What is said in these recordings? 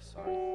sorry.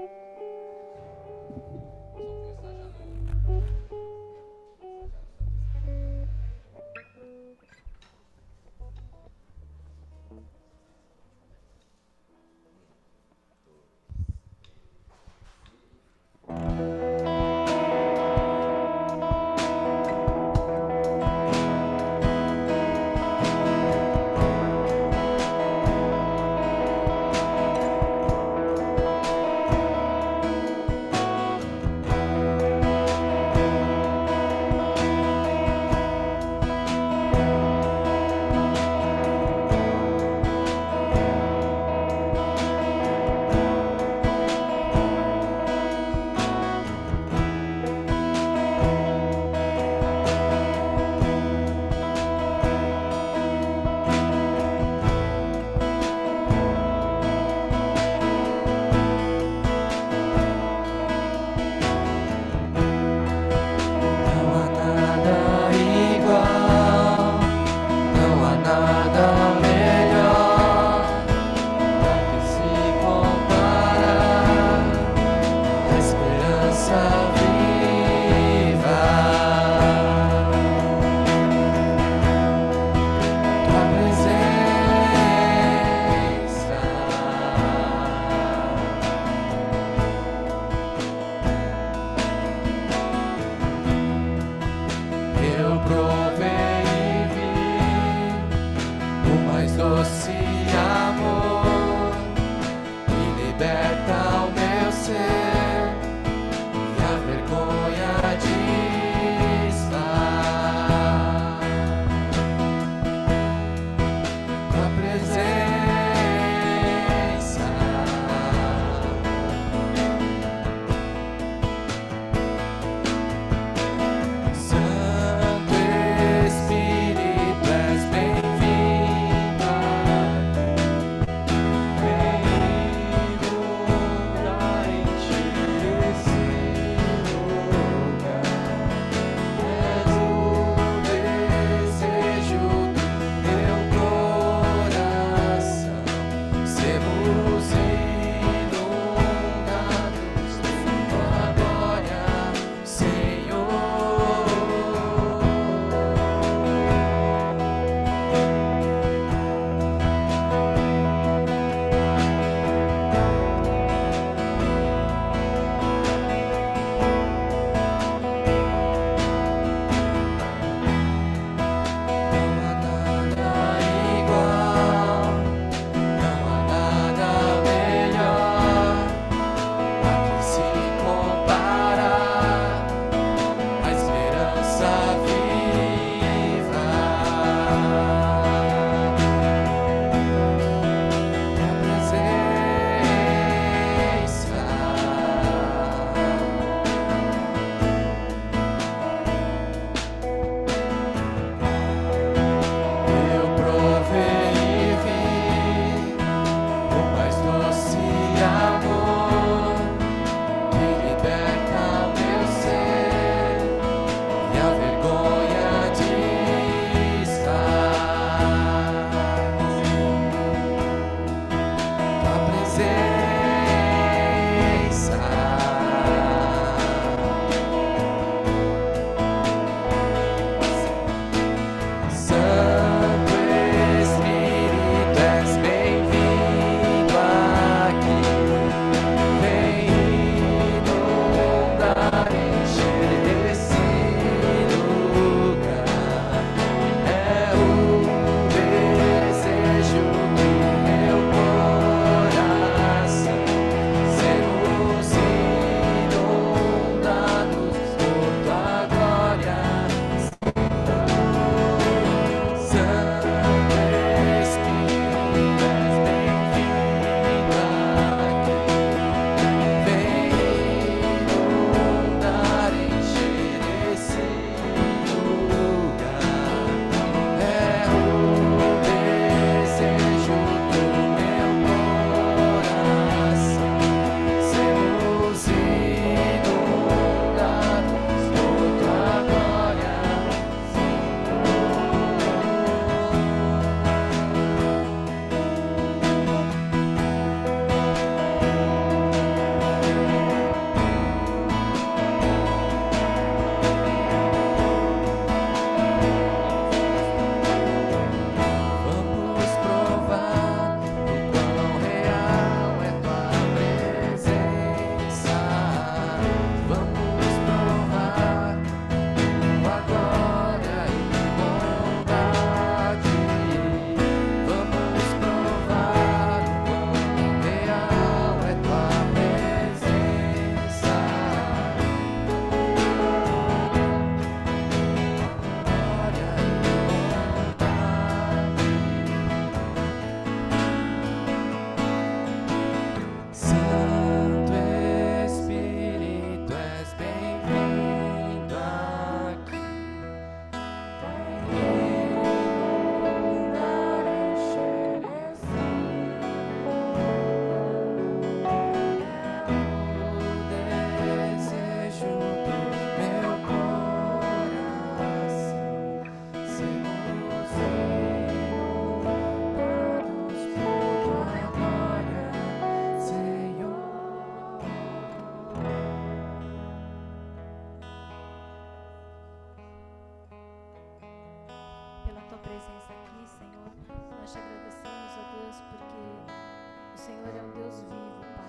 Deus vivo, Pai.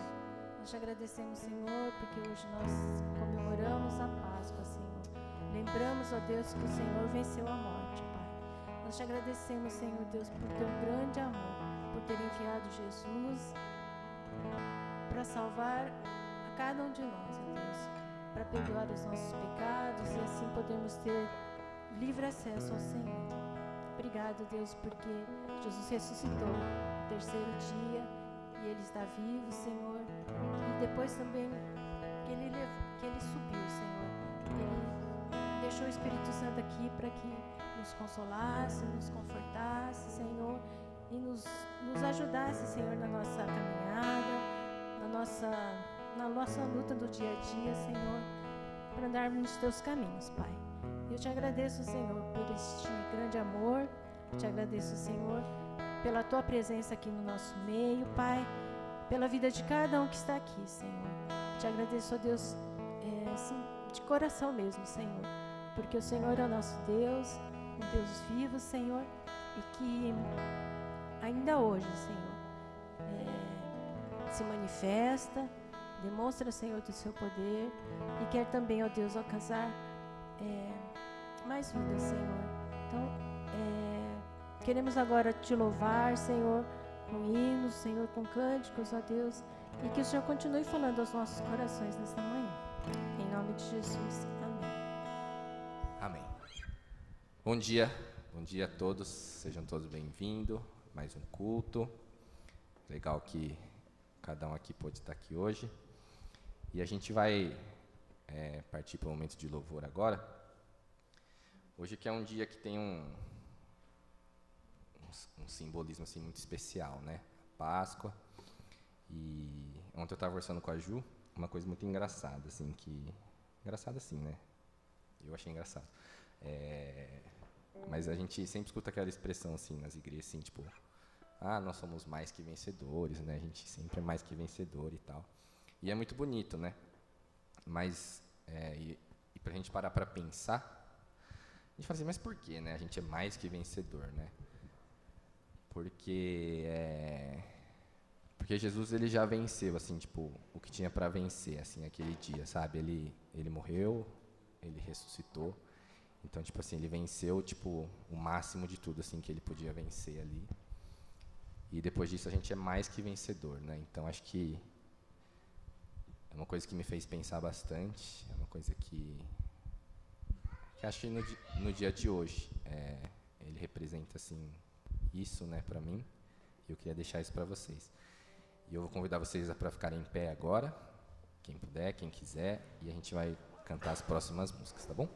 Nós te agradecemos, Senhor, porque hoje nós comemoramos a Páscoa, Senhor. Lembramos, ó Deus, que o Senhor venceu a morte, Pai. Nós te agradecemos, Senhor Deus, por teu grande amor, por ter enviado Jesus para salvar a cada um de nós, ó Deus, para perdoar os nossos pecados e assim podermos ter livre acesso ao Senhor. Obrigado, Deus, porque Jesus ressuscitou no terceiro dia e Ele está vivo, Senhor. E depois também que Ele subiu, Senhor. Ele deixou o Espírito Santo aqui para que nos consolasse, nos confortasse, Senhor, e nos ajudasse, Senhor, na nossa caminhada, na nossa luta do dia a dia, Senhor, para andarmos nos teus caminhos, Pai. Eu te agradeço, Senhor, por este grande amor. Eu te agradeço, Senhor, pela tua presença aqui no nosso meio, Pai, pela vida de cada um que está aqui, Senhor. Te agradeço, ó Deus, assim, de coração mesmo, Senhor, porque o Senhor é o nosso Deus, um Deus vivo, Senhor, e que ainda hoje, Senhor, se manifesta, demonstra, Senhor, do seu poder e quer também, ó Deus, alcançar mais vidas, Senhor. Então, queremos agora te louvar, Senhor, com hinos, Senhor, com cânticos, ó Deus, e que o Senhor continue falando aos nossos corações nesta manhã. Em nome de Jesus. Amém. Amém. Bom dia a todos, sejam todos bem-vindos, mais um culto. Legal que cada um aqui pôde estar aqui hoje. E a gente vai partir para o momento de louvor agora. Hoje que é um dia que tem um simbolismo assim, muito especial, né? Páscoa. E ontem eu estava conversando com a Ju, uma coisa muito engraçada, assim, engraçada assim, né? Eu achei engraçado. Mas a gente sempre escuta aquela expressão assim nas igrejas, assim, tipo, nós somos mais que vencedores, né? A gente sempre é mais que vencedor e tal. E é muito bonito, né? Mas, e pra gente parar para pensar, a gente fala assim, mas por que, né? A gente é mais que vencedor, né? Porque Jesus, ele já venceu, assim, tipo, o que tinha para vencer, assim, aquele dia, sabe? Ele morreu, ele ressuscitou. Então, tipo assim, ele venceu, tipo, o máximo de tudo, assim, que ele podia vencer ali. E depois disso a gente é mais que vencedor, né? Então, acho que é uma coisa que me fez pensar bastante, é uma coisa que acho que no dia de hoje ele representa, assim, isso, né, para mim. E eu queria deixar isso para vocês. E eu vou convidar vocês para ficarem em pé agora, quem puder, quem quiser, e a gente vai cantar as próximas músicas, tá bom?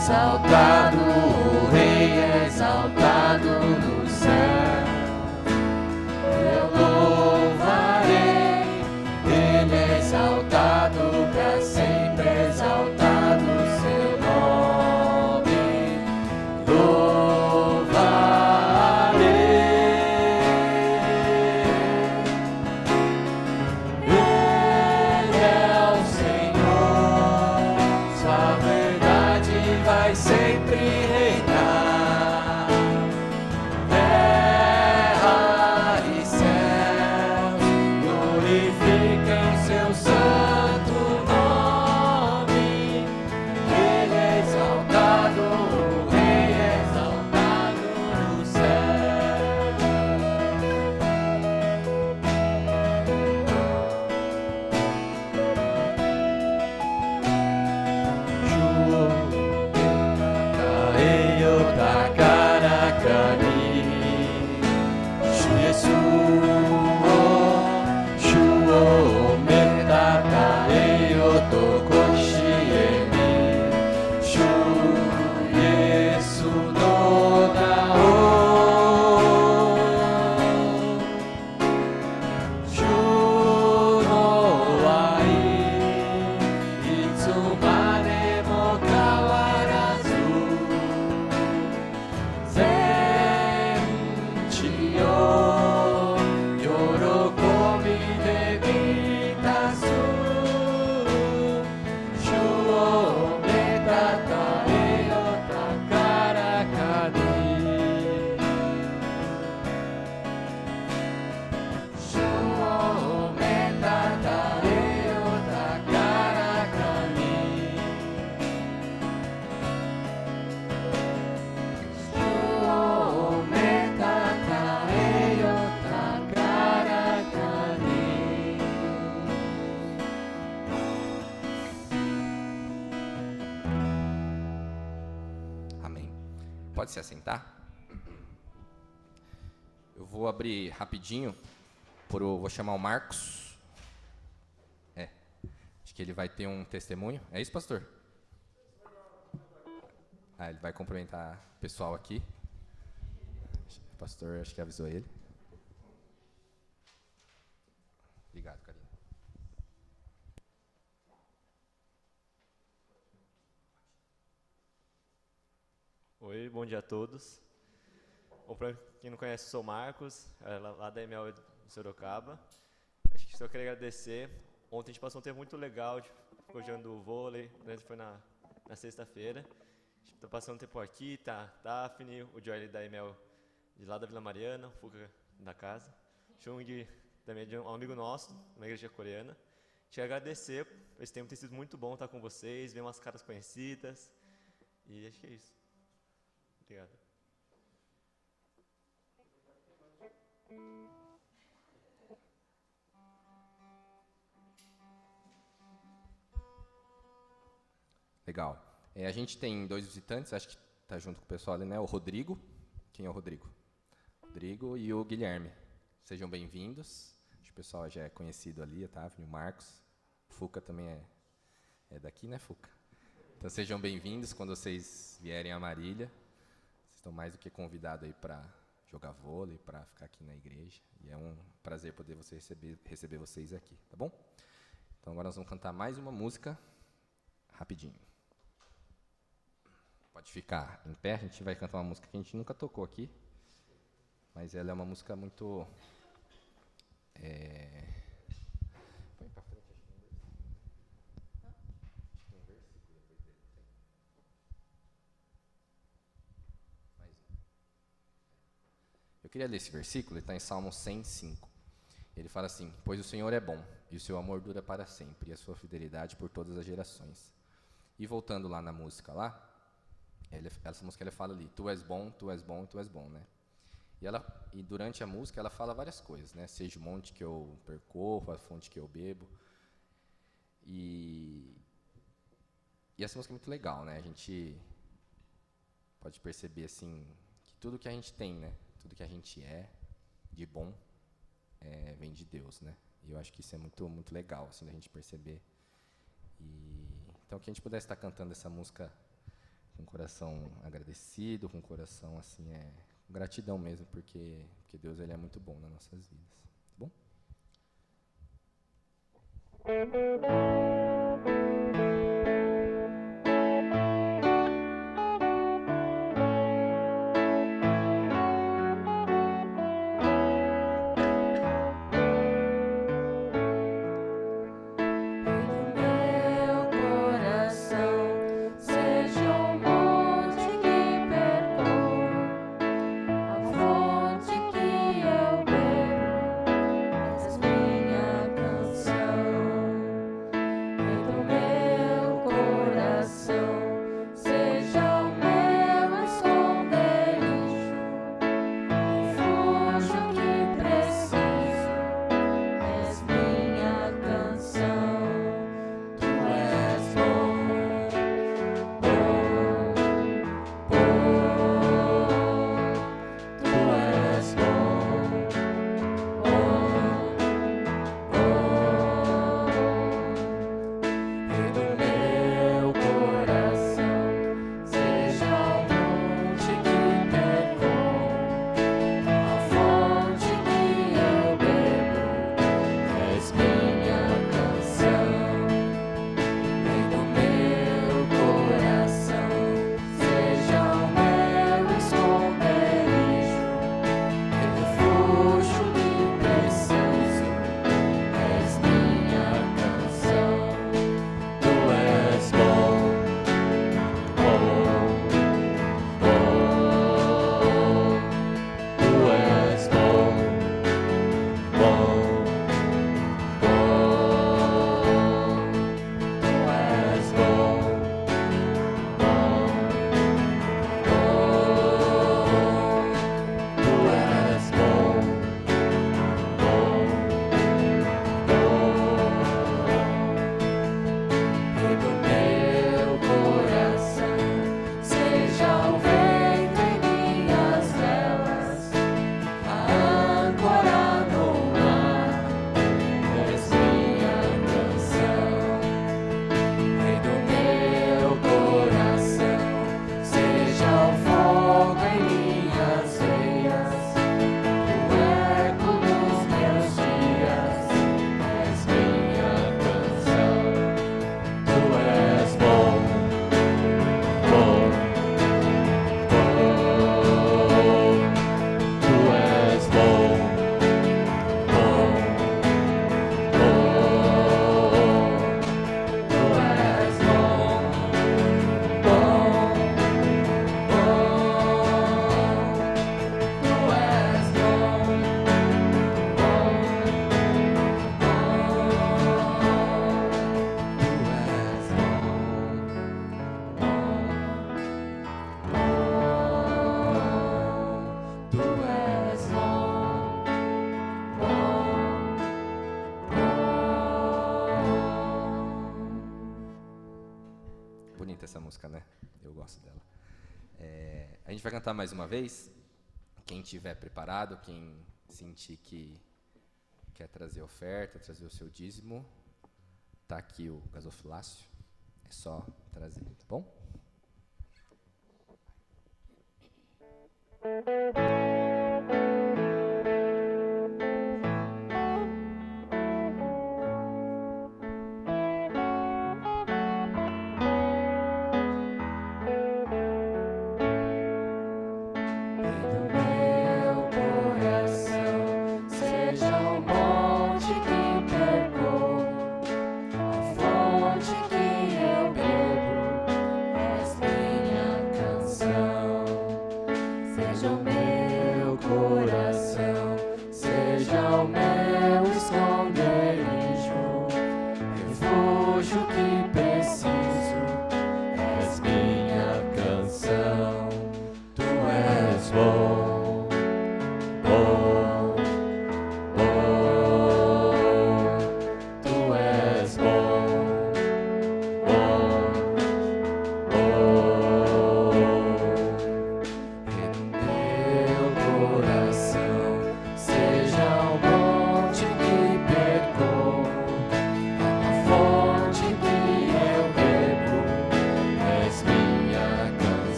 exaltado, o Rei é exaltado no céu. Eu louvarei, Ele é exaltado para sempre, exaltado seu nome. Louvarei, Ele é o Senhor, sua verdade vai sempre reinar. Terra e céus glorificam seu santo nome. Ele é exaltado, o Rei é exaltado no céu. Eyo takarakani Shu Shuo metaka eyo tokoshiemi Shu Yesu no nao Shu no ai Itsumade mo kawarazu Zenchi-o yorokobi de mitasu Shu-o metaka eyo takarakani Shu-o metaka eyo takarakani Amém. Pode se assentar? Eu vou abrir rapidinho, vou chamar o Marcos. Acho que ele vai ter um testemunho. É isso, pastor? Ele vai cumprimentar o pessoal aqui. O pastor, acho que avisou ele. Obrigado, Karina. Oi, bom dia a todos. Bom, para quem não conhece, eu sou o Marcos, lá da EMEL de Sorocaba. Acho que só queria agradecer. Ontem a gente passou um tempo muito legal, ficou jogando vôlei, a gente foi na sexta-feira. A gente está passando um tempo aqui, tá Daphne, o Joely da EMEL de lá da Vila Mariana, o Fuca da casa. Chung também é um amigo nosso, uma igreja coreana. Te agradecer, esse tempo tem sido muito bom estar com vocês, ver umas caras conhecidas. E acho que é isso. Obrigado. Legal. A gente tem 2 visitantes, acho que está junto com o pessoal ali, né? O Rodrigo. Quem é o Rodrigo? Rodrigo e o Guilherme. Sejam bem-vindos. Acho que o pessoal já é conhecido ali, tá? O Marcos. O Fuca também é daqui, né, Fuca? Então sejam bem-vindos quando vocês vierem a Marília. Vocês estão mais do que convidados aí para jogar vôlei, para ficar aqui na igreja. E é um prazer poder receber vocês aqui, tá bom? Então agora nós vamos cantar mais uma música rapidinho. Pode ficar em pé, a gente vai cantar uma música que a gente nunca tocou aqui, mas ela é uma música muito... Põe pra frente, acho que um versículo depois dele. Mais um. Eu queria ler esse versículo, ele está em Salmo 105. Ele fala assim: pois o Senhor é bom, e o seu amor dura para sempre, e a sua fidelidade por todas as gerações. E voltando lá na música lá, essa música ele fala ali: tu és bom, tu és bom, tu és bom, né? E durante a música ela fala várias coisas, né? Seja o monte que eu percorro, a fonte que eu bebo. E essa música é muito legal, né? A gente pode perceber assim que tudo que a gente tem, né? Tudo que a gente é de bom vem de Deus, né? E eu acho que isso é muito, muito legal, assim, da gente perceber. Então, que a gente pudesse estar cantando essa música com o coração agradecido, com o coração, assim, com gratidão mesmo, porque Deus, ele é muito bom nas nossas vidas. Tá bom? Meu Tu és bom, bom, bom. Bonita essa música, né? Eu gosto dela. A gente vai cantar mais uma vez. Quem tiver preparado, quem sentir que quer trazer oferta, trazer o seu dízimo, tá aqui o gasofilácio. É só trazer, tá bom?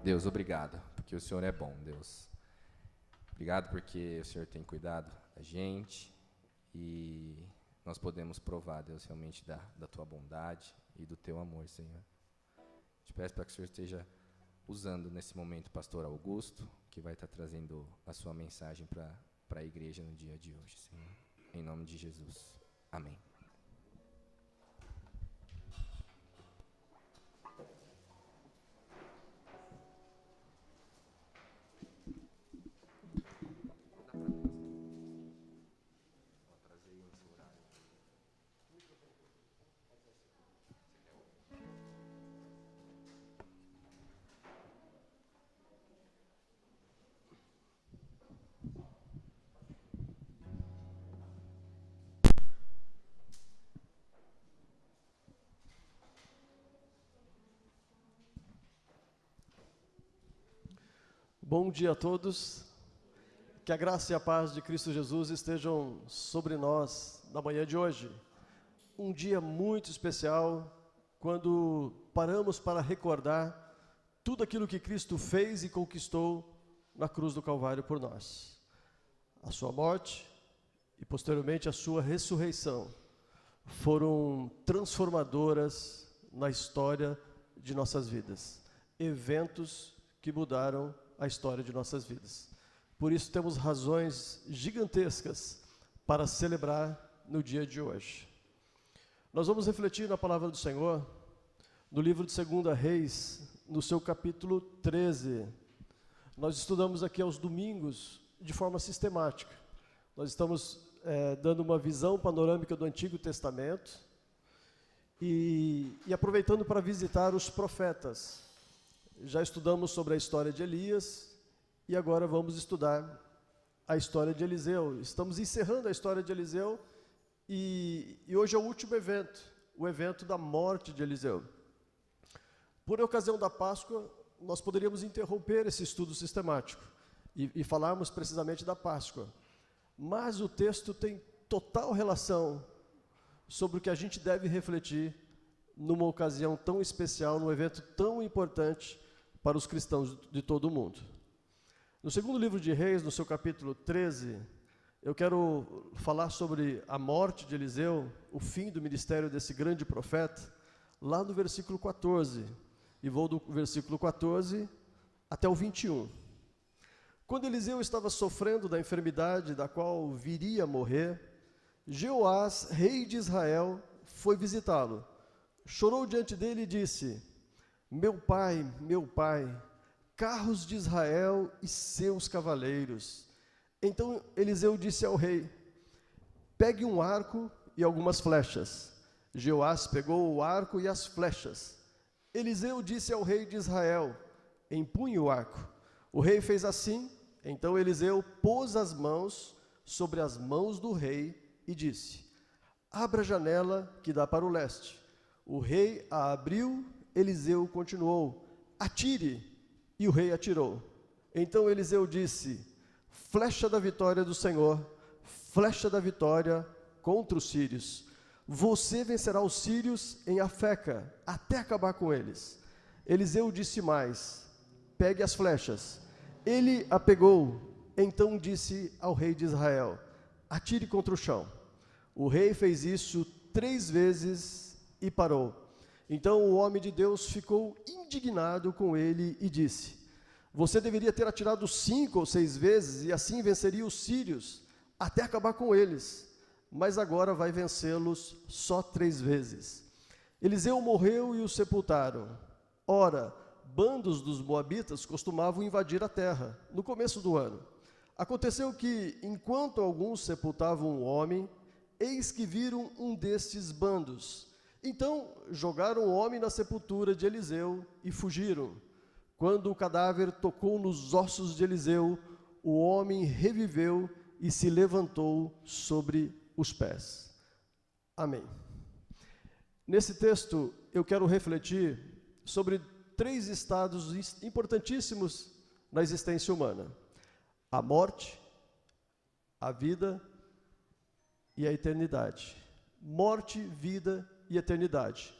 Deus, obrigado, porque o Senhor é bom, Deus. Obrigado porque o Senhor tem cuidado da gente e nós podemos provar, Deus, realmente da Tua bondade e do Teu amor, Senhor. Te peço para que o Senhor esteja usando nesse momento o pastor Augusto, que vai estar trazendo a sua mensagem para a igreja no dia de hoje, Senhor. Em nome de Jesus. Amém. Bom dia a todos. Que a graça e a paz de Cristo Jesus estejam sobre nós na manhã de hoje. Um dia muito especial, quando paramos para recordar tudo aquilo que Cristo fez e conquistou na cruz do Calvário por nós. A sua morte e posteriormente a sua ressurreição foram transformadoras na história de nossas vidas. Eventos que mudaram a história de nossas vidas. Por isso temos razões gigantescas para celebrar no dia de hoje. Nós vamos refletir na palavra do Senhor, no livro de 2 Reis, no seu capítulo 13. Nós estudamos aqui aos domingos de forma sistemática. Nós estamos dando uma visão panorâmica do Antigo Testamento e aproveitando para visitar os profetas. Já estudamos sobre a história de Elias, e agora vamos estudar a história de Eliseu. Estamos encerrando a história de Eliseu e hoje é o último evento, o evento da morte de Eliseu. Por ocasião da Páscoa, nós poderíamos interromper esse estudo sistemático e falarmos precisamente da Páscoa. Mas o texto tem total relação sobre o que a gente deve refletir numa ocasião tão especial, num evento tão importante para os cristãos de todo o mundo. No segundo livro de Reis, no seu capítulo 13, eu quero falar sobre a morte de Eliseu, o fim do ministério desse grande profeta, lá no versículo 14, e vou do versículo 14 até o 21. Quando Eliseu estava sofrendo da enfermidade da qual viria a morrer, Jeoás, rei de Israel, foi visitá-lo. Chorou diante dele e disse: meu pai, carros de Israel e seus cavaleiros. Então Eliseu disse ao rei: pegue um arco e algumas flechas. Jeoás pegou o arco e as flechas. Eliseu disse ao rei de Israel: empunhe o arco. O rei fez assim. Então Eliseu pôs as mãos sobre as mãos do rei e disse: abra a janela que dá para o leste. O rei a abriu. Eliseu continuou: atire. E o rei atirou. Então Eliseu disse: flecha da vitória do Senhor, flecha da vitória contra os sírios. Você vencerá os sírios em Afeca, até acabar com eles. Eliseu disse mais: pegue as flechas. Ele a pegou. Então disse ao rei de Israel: atire contra o chão. O rei fez isso 3 vezes e parou. Então o homem de Deus ficou indignado com ele e disse: você deveria ter atirado 5 ou 6 vezes e assim venceria os sírios, até acabar com eles. Mas agora vai vencê-los só 3 vezes. Eliseu morreu e o sepultaram. Ora, bandos dos moabitas costumavam invadir a terra, no começo do ano. Aconteceu que, enquanto alguns sepultavam um homem, eis que viram um destes bandos. Então jogaram o homem na sepultura de Eliseu e fugiram. Quando o cadáver tocou nos ossos de Eliseu, o homem reviveu e se levantou sobre os pés. Amém. Nesse texto eu quero refletir sobre 3 estados importantíssimos na existência humana: a morte, a vida e a eternidade. Morte, vida e eternidade.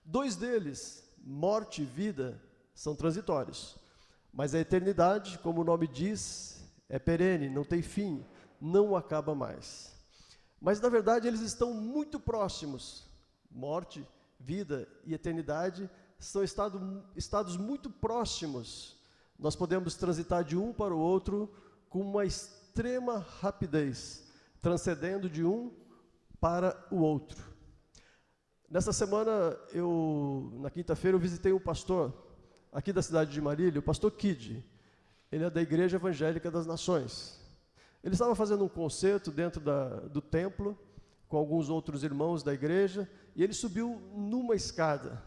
2 deles, morte e vida, são transitórios. Mas a eternidade, como o nome diz, é perene, não tem fim, não acaba mais. Mas, na verdade, eles estão muito próximos. Morte, vida e eternidade são estados muito próximos. Nós podemos transitar de um para o outro com uma extrema rapidez, transcendendo de um para o outro. Nessa semana, na quinta-feira, eu visitei um pastor aqui da cidade de Marília, o pastor Kid. Ele é da Igreja Evangélica das Nações. Ele estava fazendo um concerto dentro do templo, com alguns outros irmãos da igreja, e ele subiu numa escada.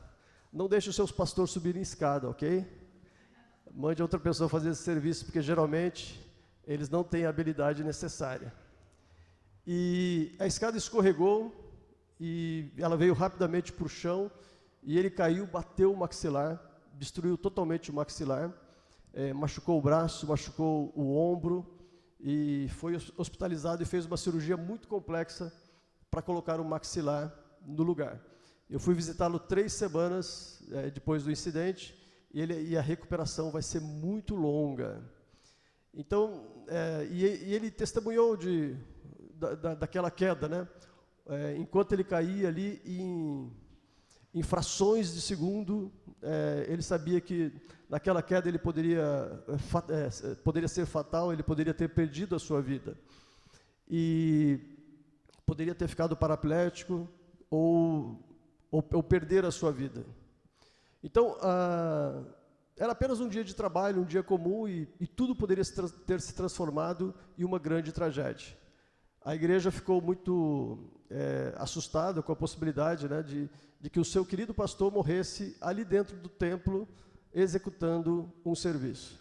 Não deixe os seus pastores subirem em escada, ok? Mande outra pessoa fazer esse serviço, porque geralmente eles não têm a habilidade necessária. E a escada escorregou, e ela veio rapidamente para o chão, e ele caiu, bateu o maxilar, destruiu totalmente o maxilar, machucou o braço, machucou o ombro, e foi hospitalizado e fez uma cirurgia muito complexa para colocar o maxilar no lugar. Eu fui visitá-lo 3 semanas depois do incidente, e a recuperação vai ser muito longa. Então, ele testemunhou daquela queda, né? Enquanto ele caía ali em frações de segundo, ele sabia que naquela queda ele poderia ser fatal, ele poderia ter perdido a sua vida. E poderia ter ficado paraplético ou perder a sua vida. Então, era apenas um dia de trabalho, um dia comum, e tudo poderia ter se transformado em uma grande tragédia. A igreja ficou muito assustada com a possibilidade, né, de que o seu querido pastor morresse ali dentro do templo, executando um serviço.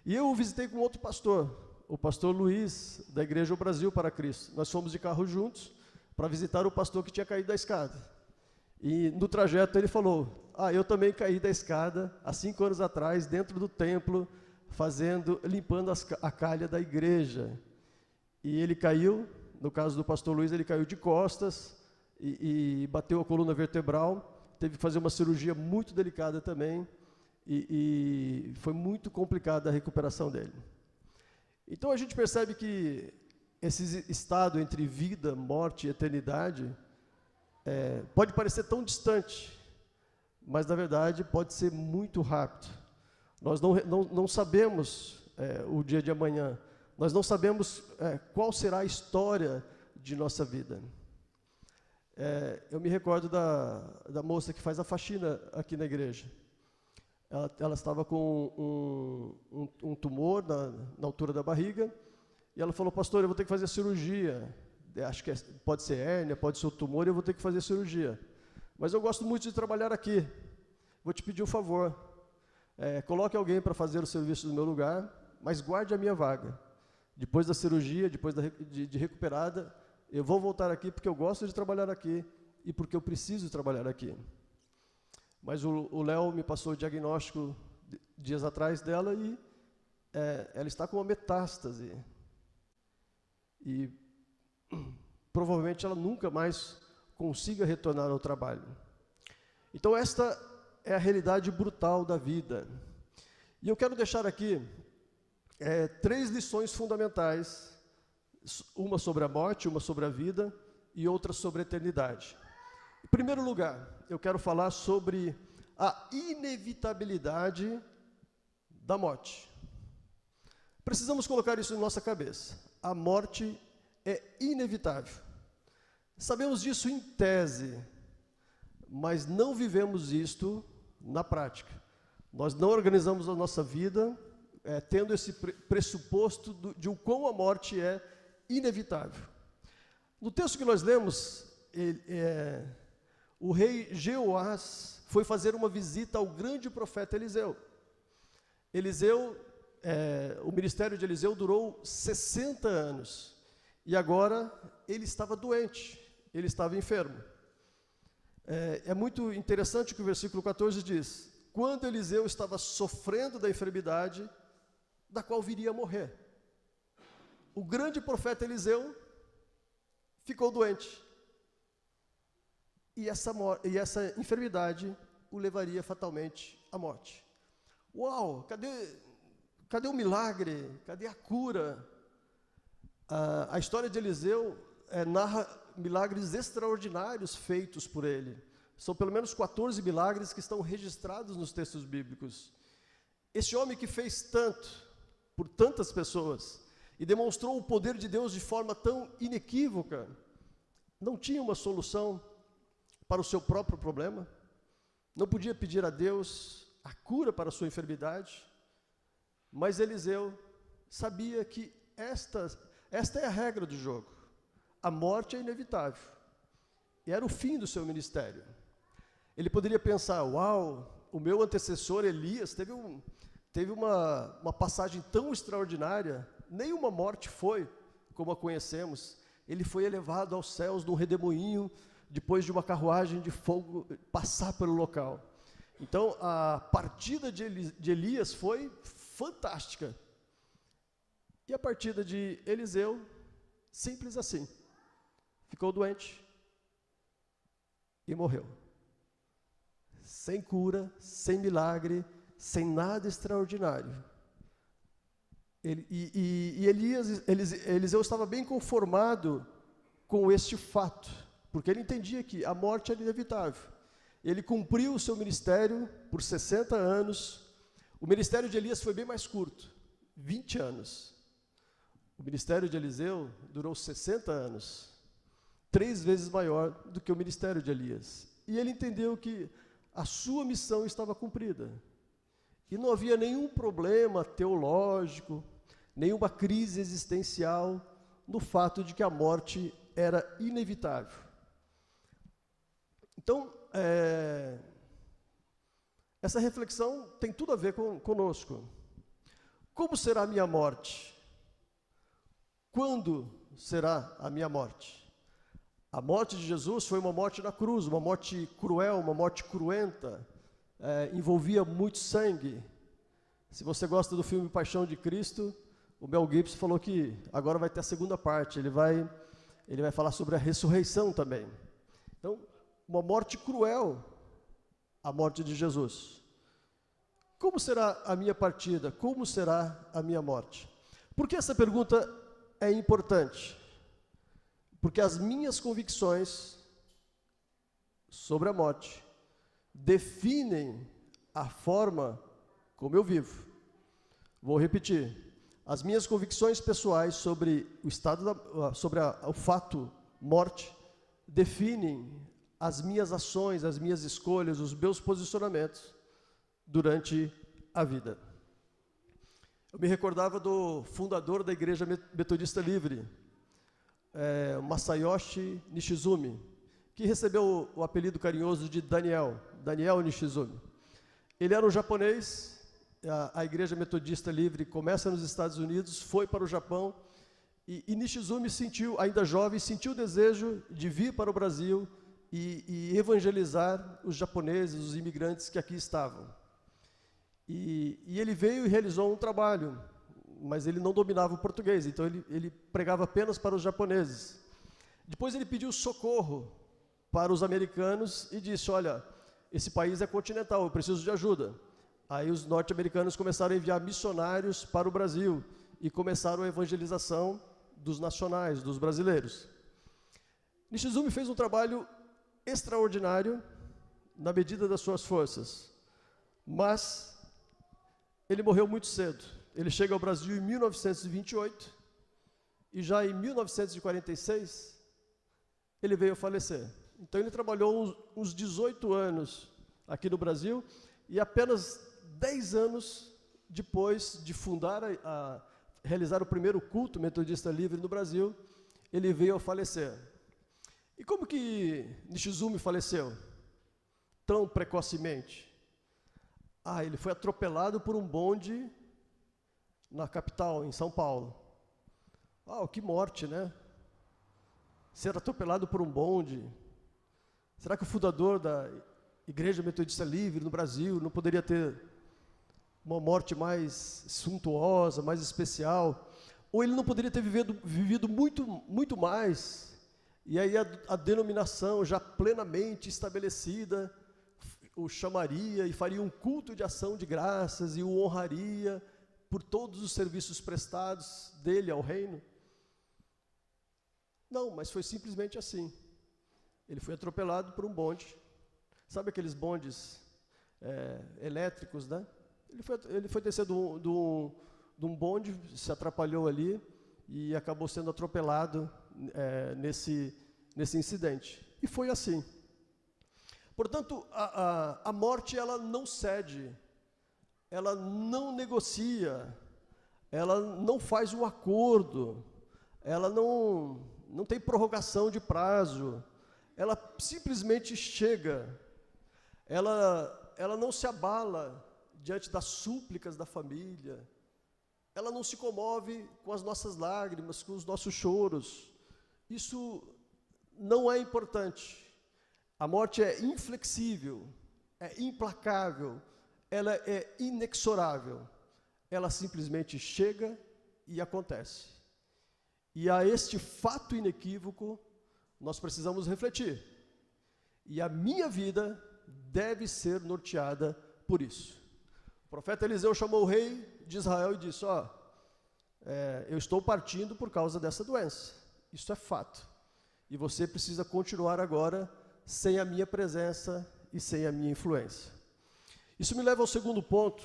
E eu o visitei com outro pastor, o pastor Luiz, da Igreja O Brasil para Cristo. Nós fomos de carro juntos para visitar o pastor que tinha caído da escada. E no trajeto ele falou: eu também caí da escada há 5 anos atrás, dentro do templo, limpando a calha da igreja. E ele caiu, no caso do pastor Luiz, ele caiu de costas e bateu a coluna vertebral, teve que fazer uma cirurgia muito delicada também, e foi muito complicada a recuperação dele. Então a gente percebe que esse estado entre vida, morte e eternidade pode parecer tão distante, mas na verdade pode ser muito rápido. Nós não sabemos o dia de amanhã, nós não sabemos qual será a história de nossa vida. Eu me recordo da moça que faz a faxina aqui na igreja. Ela estava com um tumor na altura da barriga, e ela falou: pastor, eu vou ter que fazer cirurgia. Acho que pode ser hérnia, pode ser o tumor, eu vou ter que fazer cirurgia. Mas eu gosto muito de trabalhar aqui. Vou te pedir um favor. Coloque alguém para fazer o serviço no meu lugar, mas guarde a minha vaga. Depois da cirurgia, depois de recuperada, eu vou voltar aqui porque eu gosto de trabalhar aqui e porque eu preciso trabalhar aqui. Mas o Léo me passou o diagnóstico dias atrás dela, e ela está com uma metástase. E provavelmente ela nunca mais consiga retornar ao trabalho. Então esta é a realidade brutal da vida. E eu quero deixar aqui 3 lições fundamentais, uma sobre a morte, uma sobre a vida e outra sobre a eternidade. Em primeiro lugar, eu quero falar sobre a inevitabilidade da morte. Precisamos colocar isso em nossa cabeça. A morte é inevitável. Sabemos disso em tese, mas não vivemos isto na prática. Nós não organizamos a nossa vida tendo esse pressuposto de o quão a morte é inevitável. No texto que nós lemos, o rei Jeoás foi fazer uma visita ao grande profeta Eliseu. O ministério de Eliseu durou 60 anos, e agora ele estava doente, ele estava enfermo. É muito interessante o que o versículo 14 diz: quando Eliseu estava sofrendo da enfermidade, da qual viria a morrer. O grande profeta Eliseu ficou doente. E essa enfermidade o levaria fatalmente à morte. Uau, cadê o milagre? Cadê a cura? A história de Eliseu narra milagres extraordinários feitos por ele. São pelo menos 14 milagres que estão registrados nos textos bíblicos. Esse homem que fez tanto por tantas pessoas e demonstrou o poder de Deus de forma tão inequívoca, não tinha uma solução para o seu próprio problema, não podia pedir a Deus a cura para a sua enfermidade, mas Eliseu sabia que esta é a regra do jogo. A morte é inevitável, e era o fim do seu ministério. Ele poderia pensar: uau, o meu antecessor Elias teve uma passagem tão extraordinária, nenhuma morte foi como a conhecemos. Ele foi elevado aos céus num redemoinho, depois de uma carruagem de fogo passar pelo local. Então, a partida de Elias foi fantástica. E a partida de Eliseu, simples assim. Ficou doente e morreu. Sem cura, sem milagre, sem nada extraordinário. Eliseu estava bem conformado com este fato, porque ele entendia que a morte era inevitável. Ele cumpriu o seu ministério por 60 anos. O ministério de Elias foi bem mais curto, 20 anos. O ministério de Eliseu durou 60 anos, 3 vezes maior do que o ministério de Elias. E ele entendeu que a sua missão estava cumprida. E não havia nenhum problema teológico, nenhuma crise existencial no fato de que a morte era inevitável. Então, essa reflexão tem tudo a ver conosco. Como será a minha morte? Quando será a minha morte? A morte de Jesus foi uma morte na cruz, uma morte cruel, uma morte cruenta, envolvia muito sangue. Se você gosta do filme Paixão de Cristo, o Mel Gibson falou que agora vai ter a segunda parte, ele vai falar sobre a ressurreição também. Então, uma morte cruel, a morte de Jesus. Como será a minha partida? Como será a minha morte? Por que essa pergunta é importante? Porque as minhas convicções sobre a morte definem a forma como eu vivo. Vou repetir. As minhas convicções pessoais sobre o o fato morte definem as minhas ações, as minhas escolhas, os meus posicionamentos durante a vida. Eu me recordava do fundador da Igreja Metodista Livre, Masayoshi Nishizumi, que recebeu o apelido carinhoso de Daniel Nishizumi. Ele era um japonês. A Igreja Metodista Livre começa nos Estados Unidos, foi para o Japão, e Nishizumi sentiu, ainda jovem, sentiu o desejo de vir para o Brasil e evangelizar os japoneses, os imigrantes que aqui estavam. E ele veio e realizou um trabalho, mas ele não dominava o português, então ele pregava apenas para os japoneses. Depois ele pediu socorro para os americanos e disse: olha, esse país é continental, eu preciso de ajuda. Aí os norte-americanos começaram a enviar missionários para o Brasil e começaram a evangelização dos nacionais, dos brasileiros. Nishizumi fez um trabalho extraordinário na medida das suas forças, mas ele morreu muito cedo. Ele chega ao Brasil em 1928 e já em 1946 ele veio a falecer. Então ele trabalhou uns 18 anos aqui no Brasil e apenas 10 anos depois de realizar o primeiro culto metodista livre no Brasil, ele veio a falecer. E como que Nishizumi faleceu tão precocemente? Ele foi atropelado por um bonde na capital, em São Paulo. Que morte, né? Ser atropelado por um bonde. Será que o fundador da Igreja Metodista Livre no Brasil não poderia ter uma morte mais suntuosa, mais especial? Ou ele não poderia ter vivido muito, muito mais? E aí a denominação já plenamente estabelecida o chamaria e faria um culto de ação de graças e o honraria por todos os serviços prestados dele ao reino? Não, mas foi simplesmente assim. Ele foi atropelado por um bonde. Sabe aqueles bondes elétricos, né? Ele foi descer de um bonde, se atrapalhou ali e acabou sendo atropelado nesse incidente. E foi assim. Portanto, a morte, ela não cede, ela não negocia, ela não faz um acordo, ela não tem prorrogação de prazo, ela simplesmente chega. Ela não se abala diante das súplicas da família, ela não se comove com as nossas lágrimas, com os nossos choros. Isso não é importante. A morte é inflexível, é implacável, ela é inexorável. Ela simplesmente chega e acontece. E a este fato inequívoco, nós precisamos refletir. E a minha vida deve ser norteada por isso. O profeta Eliseu chamou o rei de Israel e disse, eu estou partindo por causa dessa doença. Isso é fato. E você precisa continuar agora sem a minha presença e sem a minha influência. Isso me leva ao segundo ponto,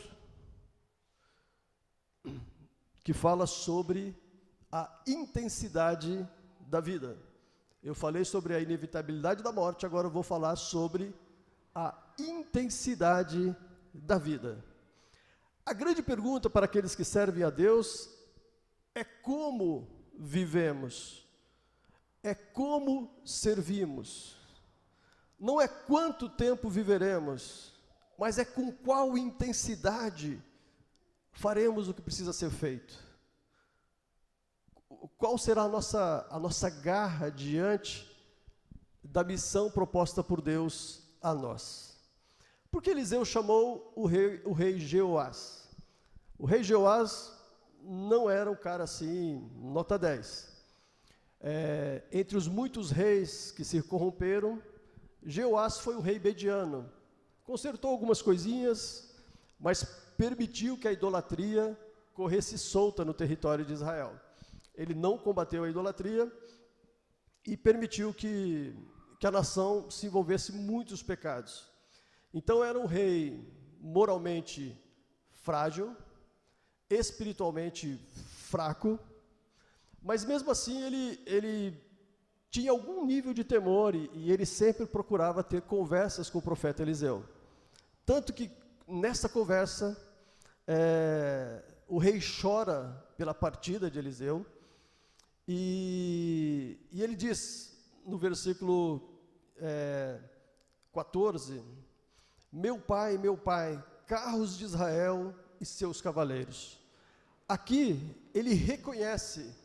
que fala sobre a intensidade da vida. Eu falei sobre a inevitabilidade da morte, agora eu vou falar sobre a intensidade da vida. A grande pergunta para aqueles que servem a Deus é como vivemos, é como servimos. Não é quanto tempo viveremos, mas é com qual intensidade faremos o que precisa ser feito. Qual será a nossa garra diante da missão proposta por Deus a nós? Porque Eliseu chamou o rei Jeoás. O rei Jeoás não era um cara assim, nota 10. Entre os muitos reis que se corromperam, Jeoás foi um rei mediano. Consertou algumas coisinhas, mas permitiu que a idolatria corresse solta no território de Israel. Ele não combateu a idolatria e permitiu que a nação se envolvesse em muitos pecados. Então era um rei moralmente frágil, espiritualmente fraco, mas mesmo assim ele tinha algum nível de temor e ele sempre procurava ter conversas com o profeta Eliseu. Tanto que nessa conversa o rei chora pela partida de Eliseu e ele diz no versículo 14: meu pai, carros de Israel e seus cavaleiros. Aqui ele reconhece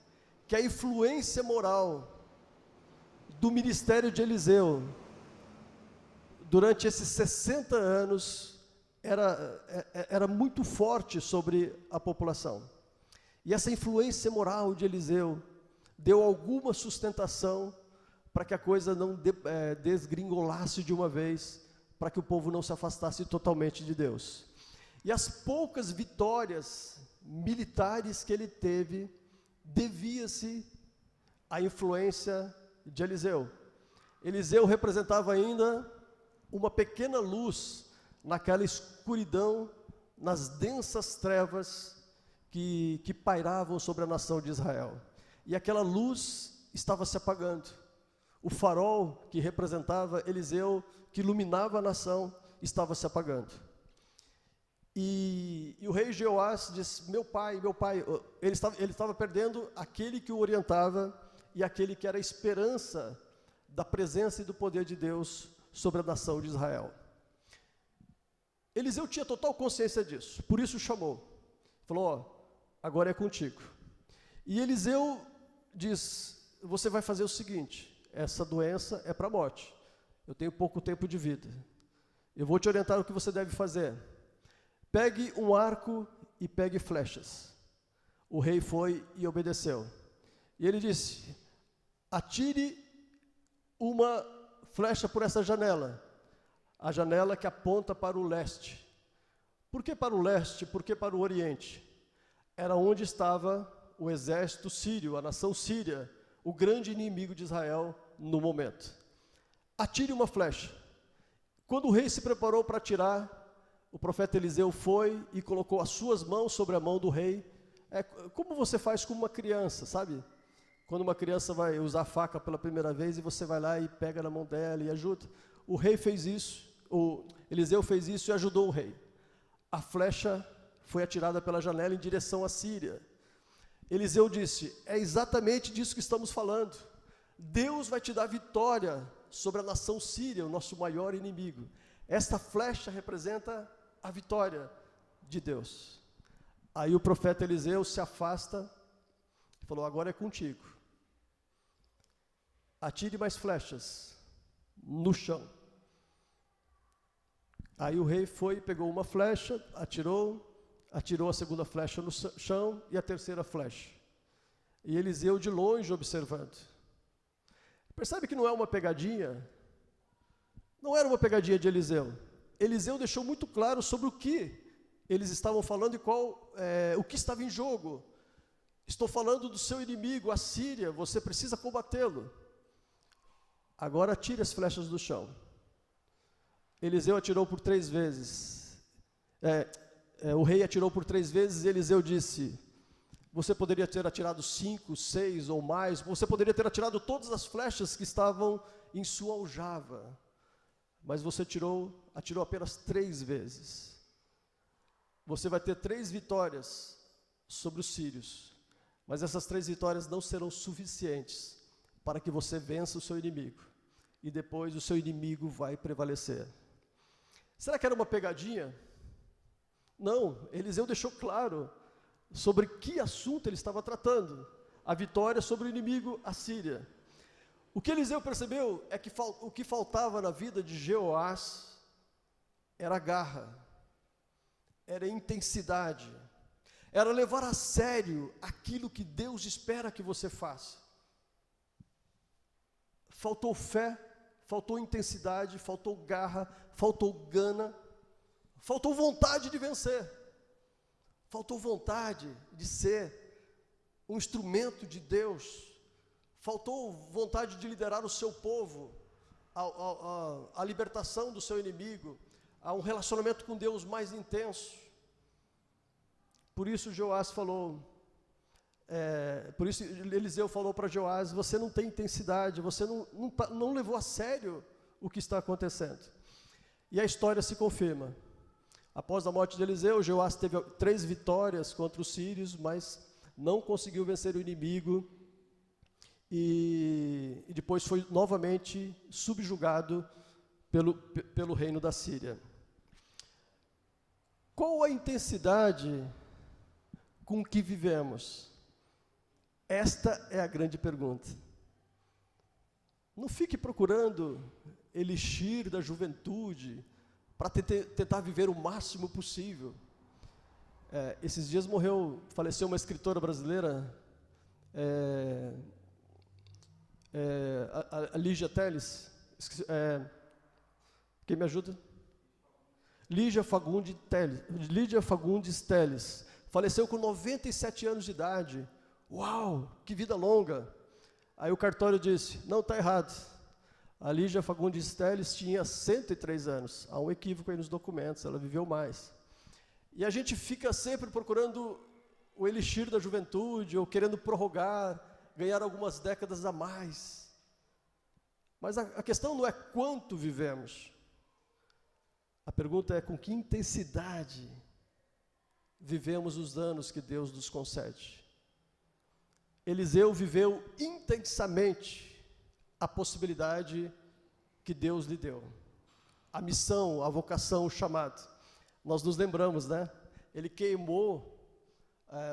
que a influência moral do ministério de Eliseu durante esses 60 anos era muito forte sobre a população. E essa influência moral de Eliseu deu alguma sustentação para que a coisa não desgringolasse de uma vez, para que o povo não se afastasse totalmente de Deus. E as poucas vitórias militares que ele teve, devia-se à influência de Eliseu. Eliseu representava ainda uma pequena luz naquela escuridão, nas densas trevas que pairavam sobre a nação de Israel. E aquela luz estava se apagando. O farol que representava Eliseu, que iluminava a nação, estava se apagando. E o rei Jeoás disse: meu pai, ele estava perdendo aquele que o orientava e aquele que era a esperança da presença e do poder de Deus sobre a nação de Israel. Eliseu tinha total consciência disso, por isso chamou. Falou: agora é contigo. E Eliseu diz: você vai fazer o seguinte, essa doença é para a morte, eu tenho pouco tempo de vida, eu vou te orientar o que você deve fazer. Pegue um arco e pegue flechas. O rei foi e obedeceu. E ele disse: atire uma flecha por essa janela, a janela que aponta para o leste. Por que para o leste? Por que para o oriente? Era onde estava o exército sírio, a nação síria, o grande inimigo de Israel no momento. Atire uma flecha. Quando o rei se preparou para atirar, o profeta Eliseu foi e colocou as suas mãos sobre a mão do rei. Como você faz com uma criança, sabe? Quando uma criança vai usar a faca pela primeira vez e você vai lá e pega na mão dela e ajuda. O rei fez isso, Eliseu fez isso e ajudou o rei. A flecha foi atirada pela janela em direção à Síria. Eliseu disse: é exatamente disso que estamos falando. Deus vai te dar vitória sobre a nação síria, o nosso maior inimigo. Esta flecha representa a vitória de Deus. Aí o profeta Eliseu se afasta e falou: agora é contigo. Atire mais flechas no chão. Aí o rei foi, pegou uma flecha, atirou, atirou a segunda flecha no chão e a terceira flecha. E Eliseu de longe observando. Percebe que não é uma pegadinha? Não era uma pegadinha de Eliseu. Eliseu deixou muito claro sobre o que eles estavam falando e o que estava em jogo. Estou falando do seu inimigo, a Síria, você precisa combatê-lo. Agora tire as flechas do chão. Eliseu atirou por 3 vezes. O rei atirou por 3 vezes e Eliseu disse, você poderia ter atirado 5, 6 ou mais, você poderia ter atirado todas as flechas que estavam em sua aljava, mas você atirou apenas 3 vezes. Você vai ter 3 vitórias sobre os sírios, mas essas 3 vitórias não serão suficientes para que você vença o seu inimigo, e depois o seu inimigo vai prevalecer. Será que era uma pegadinha? Não, Eliseu deixou claro sobre que assunto ele estava tratando, a vitória sobre o inimigo, a Síria. O que Eliseu percebeu é que o que faltava na vida de Jeoás era garra, era intensidade, era levar a sério aquilo que Deus espera que você faça. Faltou fé, faltou intensidade, faltou garra, faltou gana, faltou vontade de vencer, faltou vontade de ser um instrumento de Deus, faltou vontade de liderar o seu povo à libertação do seu inimigo, a um relacionamento com Deus mais intenso. Por isso Jeoás falou, por isso Eliseu falou para Jeoás, você não tem intensidade, você não levou a sério o que está acontecendo. E a história se confirma. Após a morte de Eliseu, Jeoás teve 3 vitórias contra os sírios, mas não conseguiu vencer o inimigo, e depois foi novamente subjugado pelo reino da Síria. Qual a intensidade com que vivemos? Esta é a grande pergunta. Não fique procurando elixir da juventude para tentar viver o máximo possível. Esses dias faleceu uma escritora brasileira, a Lígia Teles. Quem me ajuda? Lígia Fagundes Teles. Faleceu com 97 anos de idade. Uau, que vida longa. Aí o cartório disse, não, está errado. A Lígia Fagundes Teles tinha 103 anos. Há um equívoco aí nos documentos, ela viveu mais. E a gente fica sempre procurando o elixir da juventude, ou querendo prorrogar, ganhar algumas décadas a mais. Mas a questão não é quanto vivemos. A pergunta é com que intensidade vivemos os anos que Deus nos concede. Eliseu viveu intensamente a possibilidade que Deus lhe deu. A missão, a vocação, o chamado. Nós nos lembramos, né? Ele queimou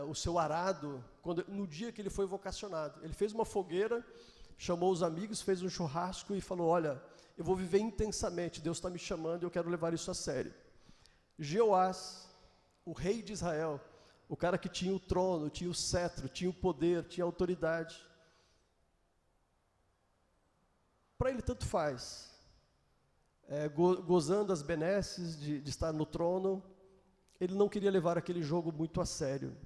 o seu arado no dia que ele foi vocacionado. Ele fez uma fogueira, chamou os amigos, fez um churrasco e falou, olha, eu vou viver intensamente, Deus está me chamando e eu quero levar isso a sério. Jeoás, o rei de Israel, o cara que tinha o trono, tinha o cetro, tinha o poder, tinha a autoridade. Para ele tanto faz, gozando as benesses de estar no trono, ele não queria levar aquele jogo muito a sério.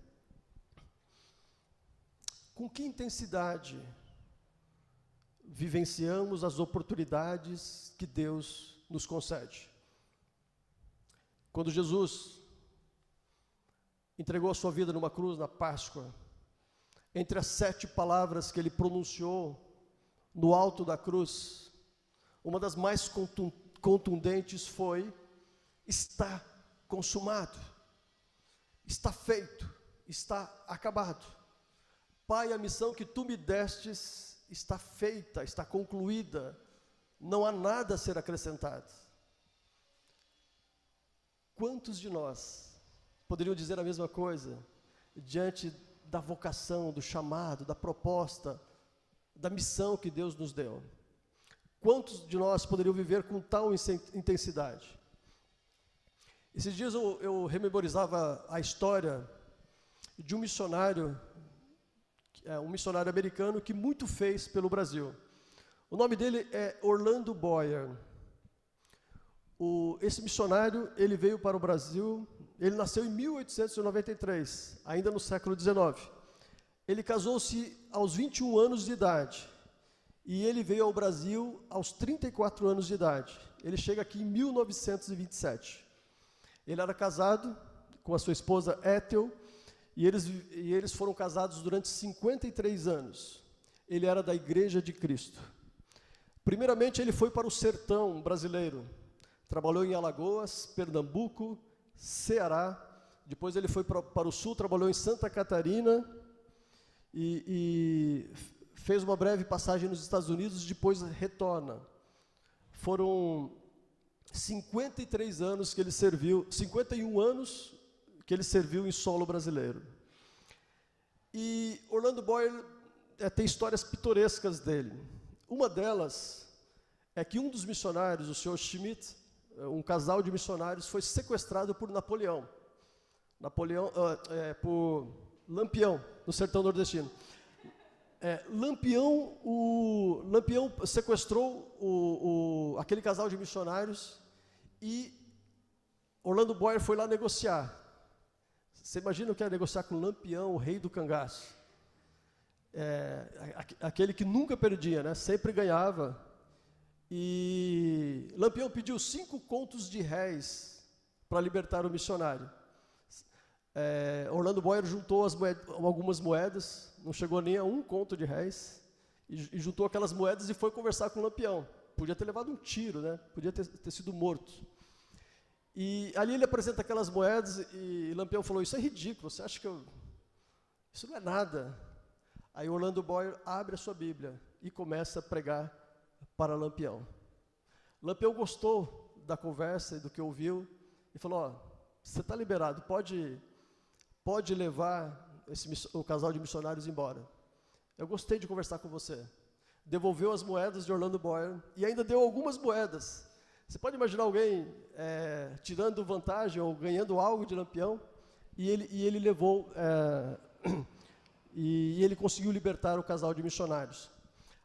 Com que intensidade vivenciamos as oportunidades que Deus nos concede? Quando Jesus entregou a sua vida numa cruz na Páscoa, entre as 7 palavras que ele pronunciou no alto da cruz, uma das mais contundentes foi, está consumado, está feito, está acabado. Pai, a missão que tu me destes está feita, está concluída, não há nada a ser acrescentado. Quantos de nós poderiam dizer a mesma coisa diante da vocação, do chamado, da proposta, da missão que Deus nos deu? Quantos de nós poderiam viver com tal intensidade? Esses dias eu rememorizava a história de um missionário americano que muito fez pelo Brasil. O nome dele é Orlando Boyer. Esse missionário, ele veio para o Brasil, ele nasceu em 1893, ainda no século XIX. Ele casou-se aos 21 anos de idade e ele veio ao Brasil aos 34 anos de idade. Ele chega aqui em 1927. Ele era casado com a sua esposa Ethel, e eles foram casados durante 53 anos. Ele era da Igreja de Cristo. Primeiramente, ele foi para o sertão brasileiro. Trabalhou em Alagoas, Pernambuco, Ceará. Depois ele foi para o sul, trabalhou em Santa Catarina e fez uma breve passagem nos Estados Unidos, depois retorna. Foram 53 anos que ele serviu, 51 anos que ele serviu em solo brasileiro. E Orlando Boyer tem histórias pitorescas dele. Uma delas é que um dos missionários, o Sr. Schmidt, um casal de missionários, foi sequestrado por por Lampião, no sertão nordestino. Lampião sequestrou aquele casal de missionários e Orlando Boyer foi lá negociar. Você imagina o que é negociar com Lampião, o rei do cangaço? Aquele que nunca perdia, né? Sempre ganhava. E Lampião pediu 5 contos de réis para libertar o missionário. Orlando Boyer juntou algumas moedas, não chegou nem a 1 conto de réis, e juntou aquelas moedas e foi conversar com Lampião. Podia ter levado um tiro, né? Podia ter sido morto. E ali ele apresenta aquelas moedas e Lampião falou: isso é ridículo, você acha que isso não é nada? Aí Orlando Boyer abre a sua Bíblia e começa a pregar para Lampião. Lampião gostou da conversa e do que ouviu e falou: você está liberado, pode levar o casal de missionários embora. Eu gostei de conversar com você. Devolveu as moedas de Orlando Boyer e ainda deu algumas moedas. Você pode imaginar alguém tirando vantagem ou ganhando algo de Lampião? E ele levou, e ele conseguiu libertar o casal de missionários.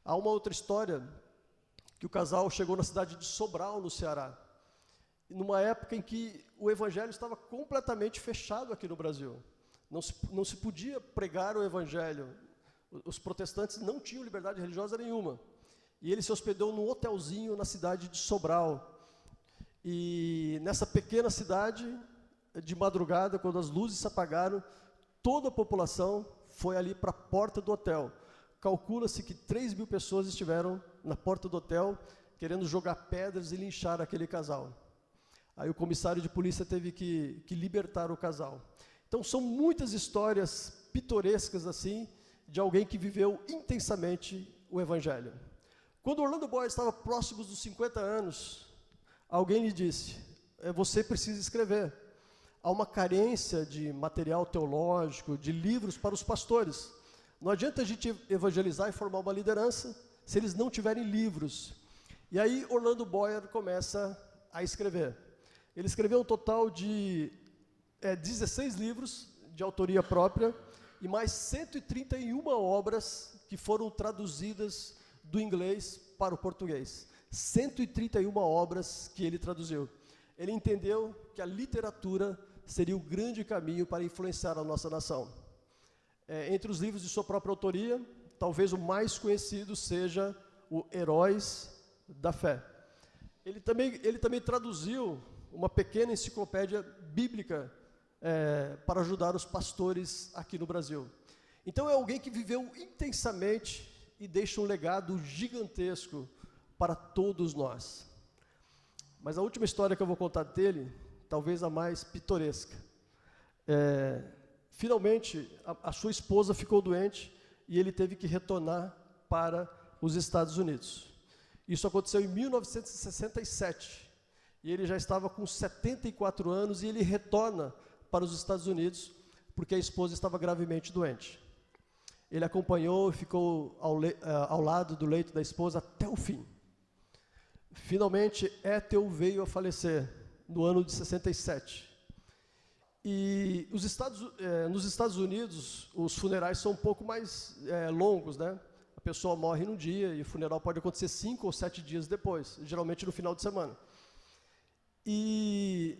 Há uma outra história, que o casal chegou na cidade de Sobral, no Ceará, numa época em que o evangelho estava completamente fechado aqui no Brasil. Não se podia pregar o evangelho. Os protestantes não tinham liberdade religiosa nenhuma. E ele se hospedou num hotelzinho na cidade de Sobral. E nessa pequena cidade, de madrugada, quando as luzes se apagaram, toda a população foi ali para a porta do hotel. Calcula-se que 3.000 pessoas estiveram na porta do hotel, querendo jogar pedras e linchar aquele casal. Aí o comissário de polícia teve que libertar o casal. Então são muitas histórias pitorescas assim, de alguém que viveu intensamente o evangelho. Quando Orlando Boyer estava próximo dos 50 anos, alguém lhe disse: você precisa escrever. Há uma carência de material teológico, de livros para os pastores. Não adianta a gente evangelizar e formar uma liderança se eles não tiverem livros. E aí Orlando Boyer começa a escrever. Ele escreveu um total de 16 livros de autoria própria e mais 131 obras que foram traduzidas do inglês para o português. 131 obras que ele traduziu. Ele entendeu que a literatura seria o grande caminho para influenciar a nossa nação. Entre os livros de sua própria autoria, talvez o mais conhecido seja o Heróis da Fé. Ele também traduziu uma pequena enciclopédia bíblica para ajudar os pastores aqui no Brasil. Então é alguém que viveu intensamente e deixa um legado gigantesco para todos nós. Mas a última história que eu vou contar dele, talvez a mais pitoresca. Finalmente, a sua esposa ficou doente e ele teve que retornar para os Estados Unidos. Isso aconteceu em 1967. E ele já estava com 74 anos e ele retorna para os Estados Unidos porque a esposa estava gravemente doente. Ele acompanhou e ficou ao lado do leito da esposa até o fim. Finalmente, Ethel veio a falecer no ano de 67. E nos Estados Unidos, os funerais são um pouco mais longos, né? A pessoa morre num dia e o funeral pode acontecer 5 ou 7 dias depois, geralmente no final de semana. E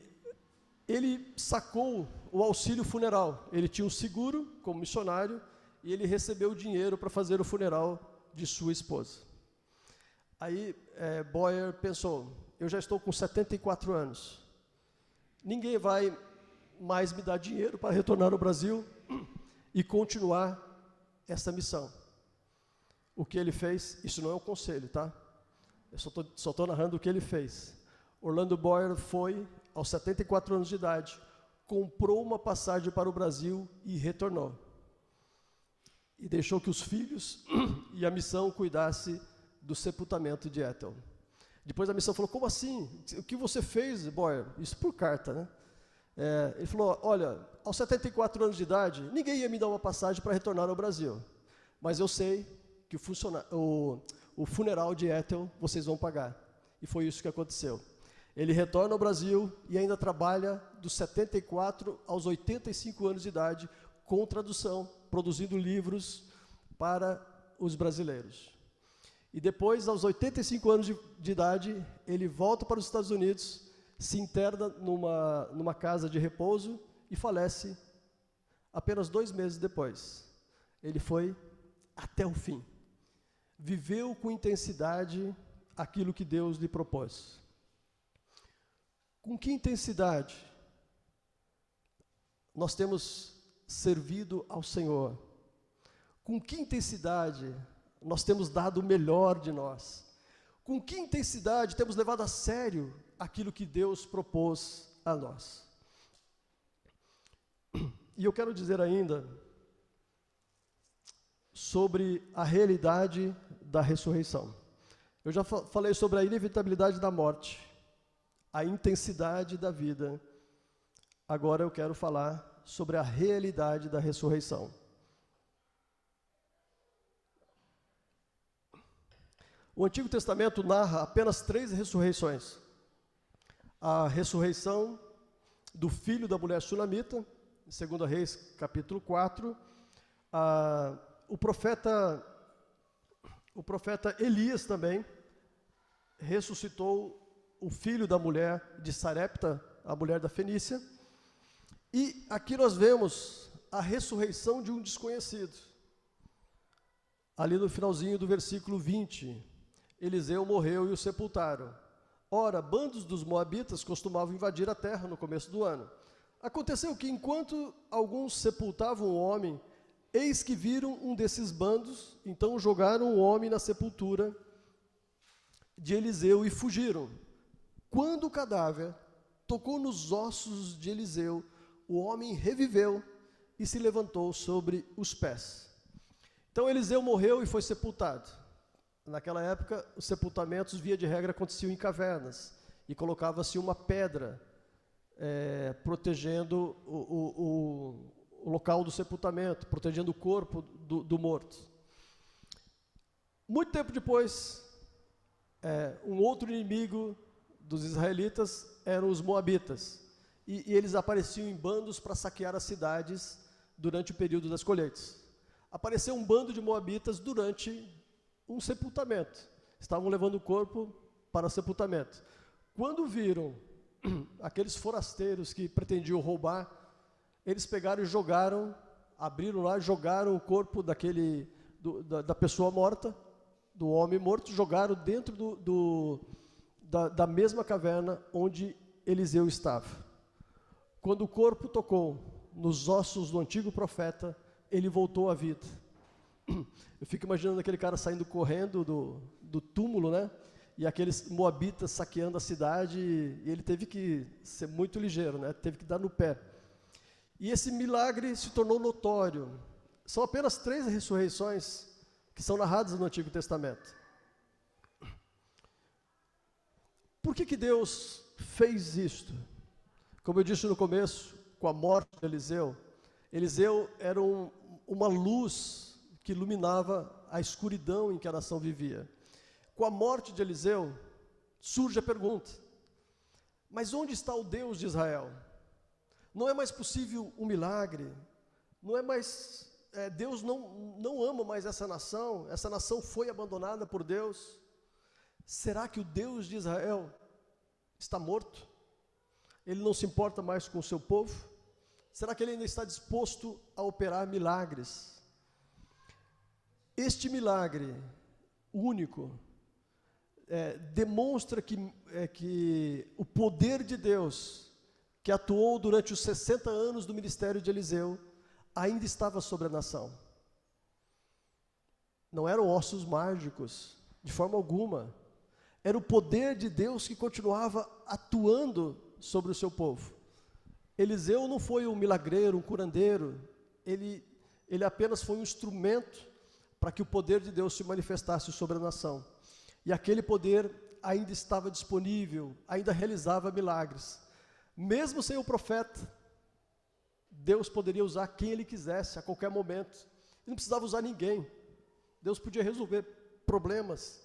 ele sacou o auxílio funeral. Ele tinha um seguro como missionário e ele recebeu o dinheiro para fazer o funeral de sua esposa. Aí Boyer pensou, eu já estou com 74 anos, ninguém vai mais me dar dinheiro para retornar ao Brasil e continuar essa missão. O que ele fez, isso não é um conselho, tá? Eu só estou narrando o que ele fez. Orlando Boyer foi, aos 74 anos de idade, comprou uma passagem para o Brasil e retornou. E deixou que os filhos e a missão cuidasse do sepultamento de Ethel. Depois a missão falou, como assim? O que você fez, Boyer? Isso por carta, né? Ele falou, olha, aos 74 anos de idade, ninguém ia me dar uma passagem para retornar ao Brasil. Mas eu sei que o funeral de Ethel vocês vão pagar. E foi isso que aconteceu. Ele retorna ao Brasil e ainda trabalha dos 74 aos 85 anos de idade com tradução, produzindo livros para os brasileiros. E depois, aos 85 anos de idade, ele volta para os Estados Unidos, se interna numa casa de repouso e falece apenas 2 meses depois. Ele foi até o fim. Viveu com intensidade aquilo que Deus lhe propôs. Com que intensidade nós temos servido ao Senhor? Com que intensidade nós temos dado o melhor de nós? Com que intensidade temos levado a sério aquilo que Deus propôs a nós? E eu quero dizer ainda sobre a realidade da ressurreição. Eu já falei sobre a inevitabilidade da morte, a intensidade da vida. Agora eu quero falar sobre a realidade da ressurreição. O Antigo Testamento narra apenas 3 ressurreições. A ressurreição do filho da mulher sunamita, em 2 Reis, capítulo 4. O profeta Elias também ressuscitou o filho da mulher de Sarepta, a mulher da Fenícia. E aqui nós vemos a ressurreição de um desconhecido. Ali no finalzinho do versículo 20, Eliseu morreu e o sepultaram. Ora, bandos dos moabitas costumavam invadir a terra no começo do ano. Aconteceu que, enquanto alguns sepultavam o homem, eis que viram um desses bandos, então jogaram o homem na sepultura de Eliseu e fugiram. Quando o cadáver tocou nos ossos de Eliseu, o homem reviveu e se levantou sobre os pés. Então Eliseu morreu e foi sepultado. Naquela época, os sepultamentos, via de regra, aconteciam em cavernas, e colocava-se uma pedra protegendo o local do sepultamento, protegendo o corpo do morto. Muito tempo depois, um outro inimigo dos israelitas eram os moabitas, e eles apareciam em bandos para saquear as cidades durante o período das colheitas. Apareceu um bando de moabitas durante um sepultamento. Estavam levando o corpo para o sepultamento. Quando viram aqueles forasteiros que pretendiam roubar, eles pegaram e jogaram, abriram lá, jogaram o corpo da pessoa morta, do homem morto, jogaram dentro da mesma caverna onde Eliseu estava. Quando o corpo tocou nos ossos do antigo profeta, ele voltou à vida. Eu fico imaginando aquele cara saindo correndo do túmulo, né? E aqueles moabitas saqueando a cidade, e ele teve que ser muito ligeiro, né? Teve que dar no pé. E esse milagre se tornou notório. São apenas 3 ressurreições que são narradas no Antigo Testamento. Por que Deus fez isto? Como eu disse no começo, com a morte de Eliseu, Eliseu era uma luz que iluminava a escuridão em que a nação vivia. Com a morte de Eliseu, surge a pergunta: Mas onde está o Deus de Israel? Não é mais possível um milagre, não é mais, Deus não ama mais essa nação foi abandonada por Deus. Será que o Deus de Israel está morto? Ele não se importa mais com o seu povo? Será que ele ainda está disposto a operar milagres? Este milagre único demonstra que o poder de Deus, que atuou durante os 60 anos do ministério de Eliseu, ainda estava sobre a nação. Não eram ossos mágicos, de forma alguma. Era o poder de Deus que continuava atuando sobre o seu povo. Eliseu não foi um milagreiro, um curandeiro, ele apenas foi um instrumento para que o poder de Deus se manifestasse sobre a nação. E aquele poder ainda estava disponível, ainda realizava milagres. Mesmo sem o profeta, Deus poderia usar quem Ele quisesse, a qualquer momento. Ele não precisava usar ninguém. Deus podia resolver problemas,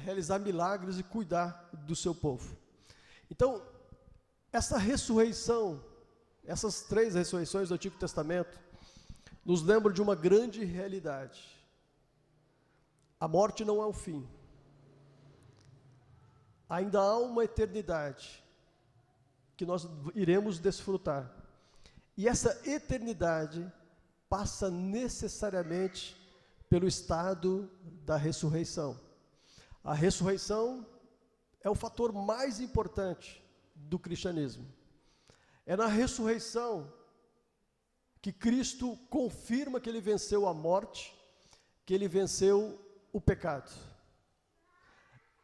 realizar milagres e cuidar do seu povo. Então, essa ressurreição, essas 3 ressurreições do Antigo Testamento, nos lembram de uma grande realidade. A morte não é o fim. Ainda há uma eternidade que nós iremos desfrutar. E essa eternidade passa necessariamente pelo estado da ressurreição. A ressurreição é o fator mais importante do cristianismo. É na ressurreição que Cristo confirma que Ele venceu a morte, que Ele venceu o pecado.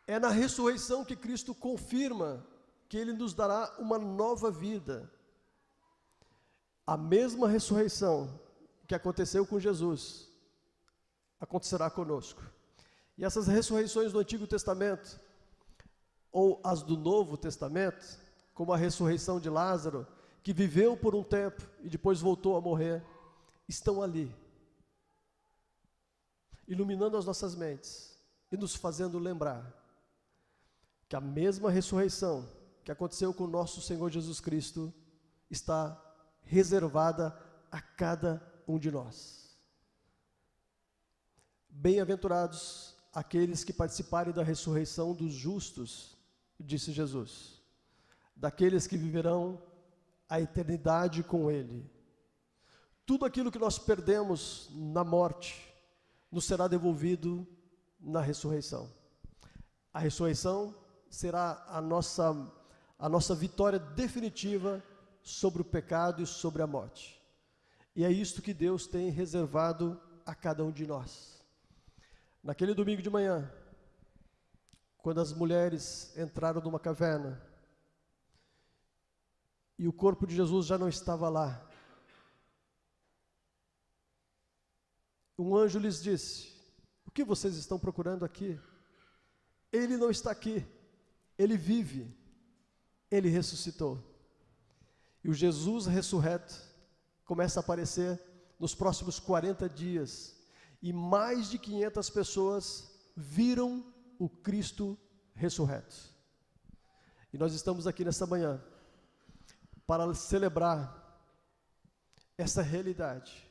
É na ressurreição que Cristo confirma que Ele nos dará uma nova vida. A mesma ressurreição que aconteceu com Jesus, acontecerá conosco. E essas ressurreições do Antigo Testamento, ou as do Novo Testamento, como a ressurreição de Lázaro, que viveu por um tempo e depois voltou a morrer, estão ali, iluminando as nossas mentes e nos fazendo lembrar que a mesma ressurreição que aconteceu com o nosso Senhor Jesus Cristo está reservada a cada um de nós. Bem-aventurados aqueles que participarem da ressurreição dos justos, disse Jesus, daqueles que viverão a eternidade com Ele. Tudo aquilo que nós perdemos na morte nos será devolvido na ressurreição. A ressurreição será a nossa vitória definitiva sobre o pecado e sobre a morte. E é isto que Deus tem reservado a cada um de nós. Naquele domingo de manhã, quando as mulheres entraram numa caverna e o corpo de Jesus já não estava lá, um anjo lhes disse: o que vocês estão procurando aqui? Ele não está aqui, Ele vive, Ele ressuscitou. E o Jesus ressurreto começa a aparecer nos próximos 40 dias, e mais de 500 pessoas viram o Cristo ressurreto. E nós estamos aqui nessa manhã para celebrar essa realidade.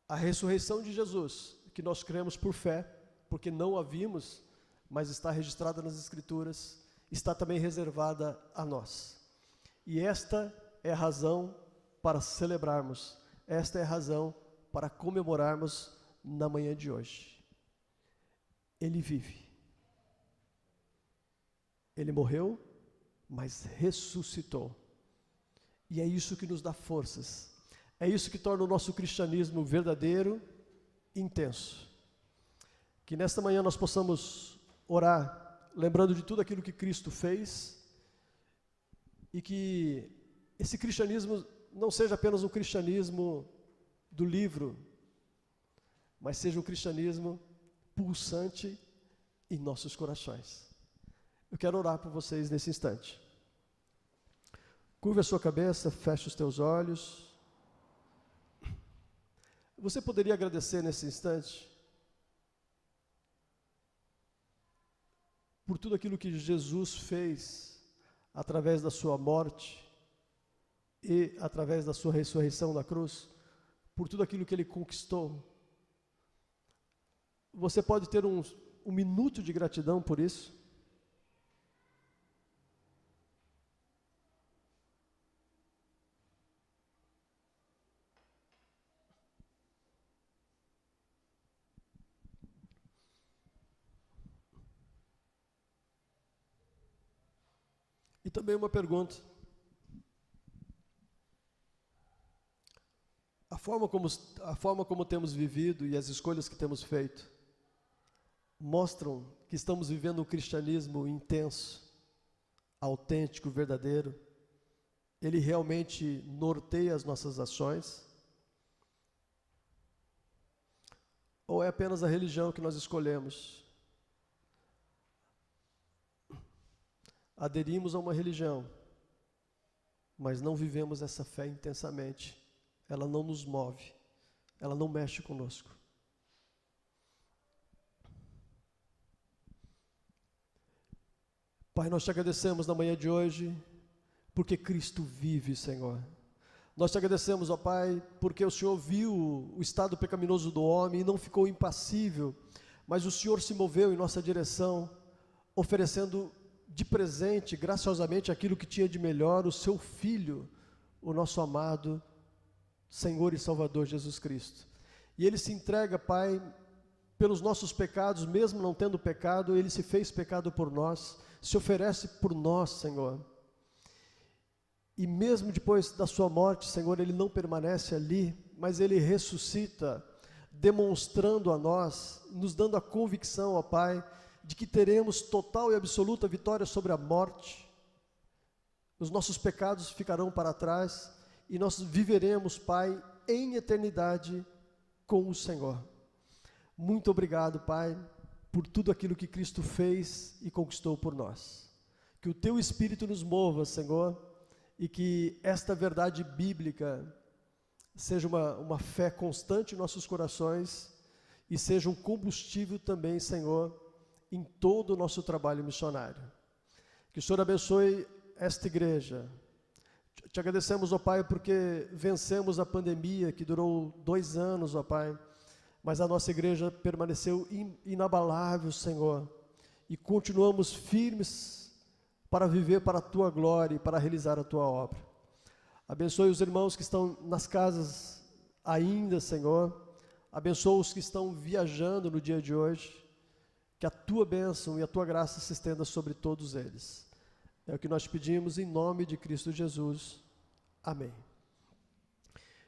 A ressurreição de Jesus, que nós cremos por fé, porque não a vimos, mas está registrada nas Escrituras, está também reservada a nós. E esta é a razão para celebrarmos, esta é a razão para comemorarmos na manhã de hoje. Ele vive. Ele morreu, mas ressuscitou. E é isso que nos dá forças. É isso que torna o nosso cristianismo verdadeiro e intenso. Que nesta manhã nós possamos orar, lembrando de tudo aquilo que Cristo fez, e que esse cristianismo não seja apenas um cristianismo do livro, mas seja um cristianismo pulsante em nossos corações. Eu quero orar por vocês nesse instante. Curva a sua cabeça, feche os teus olhos. Você poderia agradecer nesse instante por tudo aquilo que Jesus fez através da sua morte e através da sua ressurreição na cruz, por tudo aquilo que Ele conquistou. Você pode ter um minuto de gratidão por isso? E também uma pergunta. A forma como temos vivido e as escolhas que temos feito mostram que estamos vivendo um cristianismo intenso, autêntico, verdadeiro. Ele realmente norteia as nossas ações? Ou é apenas a religião que nós escolhemos? Aderimos a uma religião, mas não vivemos essa fé intensamente. Ela não nos move, ela não mexe conosco. Pai, nós te agradecemos na manhã de hoje, porque Cristo vive, Senhor. Nós te agradecemos, ó Pai, porque o Senhor viu o estado pecaminoso do homem e não ficou impassível, mas o Senhor se moveu em nossa direção, oferecendo de presente, graciosamente, aquilo que tinha de melhor, o seu Filho, o nosso amado Senhor e Salvador Jesus Cristo. E Ele se entrega, Pai, pelos nossos pecados, mesmo não tendo pecado, Ele se fez pecado por nós, se oferece por nós, Senhor. E mesmo depois da sua morte, Senhor, Ele não permanece ali, mas Ele ressuscita, demonstrando a nós, nos dando a convicção, ó Pai, de que teremos total e absoluta vitória sobre a morte. Os nossos pecados ficarão para trás e nós viveremos, Pai, em eternidade com o Senhor. Muito obrigado, Pai, por tudo aquilo que Cristo fez e conquistou por nós. Que o Teu Espírito nos mova, Senhor, e que esta verdade bíblica seja uma fé constante em nossos corações e seja um combustível também, Senhor, em todo o nosso trabalho missionário. Que o Senhor abençoe esta igreja. Te agradecemos, ó Pai, porque vencemos a pandemia que durou 2 anos, ó Pai, mas a nossa igreja permaneceu inabalável, Senhor, e continuamos firmes para viver para a Tua glória e para realizar a Tua obra. Abençoe os irmãos que estão nas casas ainda, Senhor, abençoe os que estão viajando no dia de hoje, que a Tua bênção e a Tua graça se estenda sobre todos eles. É o que nós pedimos em nome de Cristo Jesus. Amém.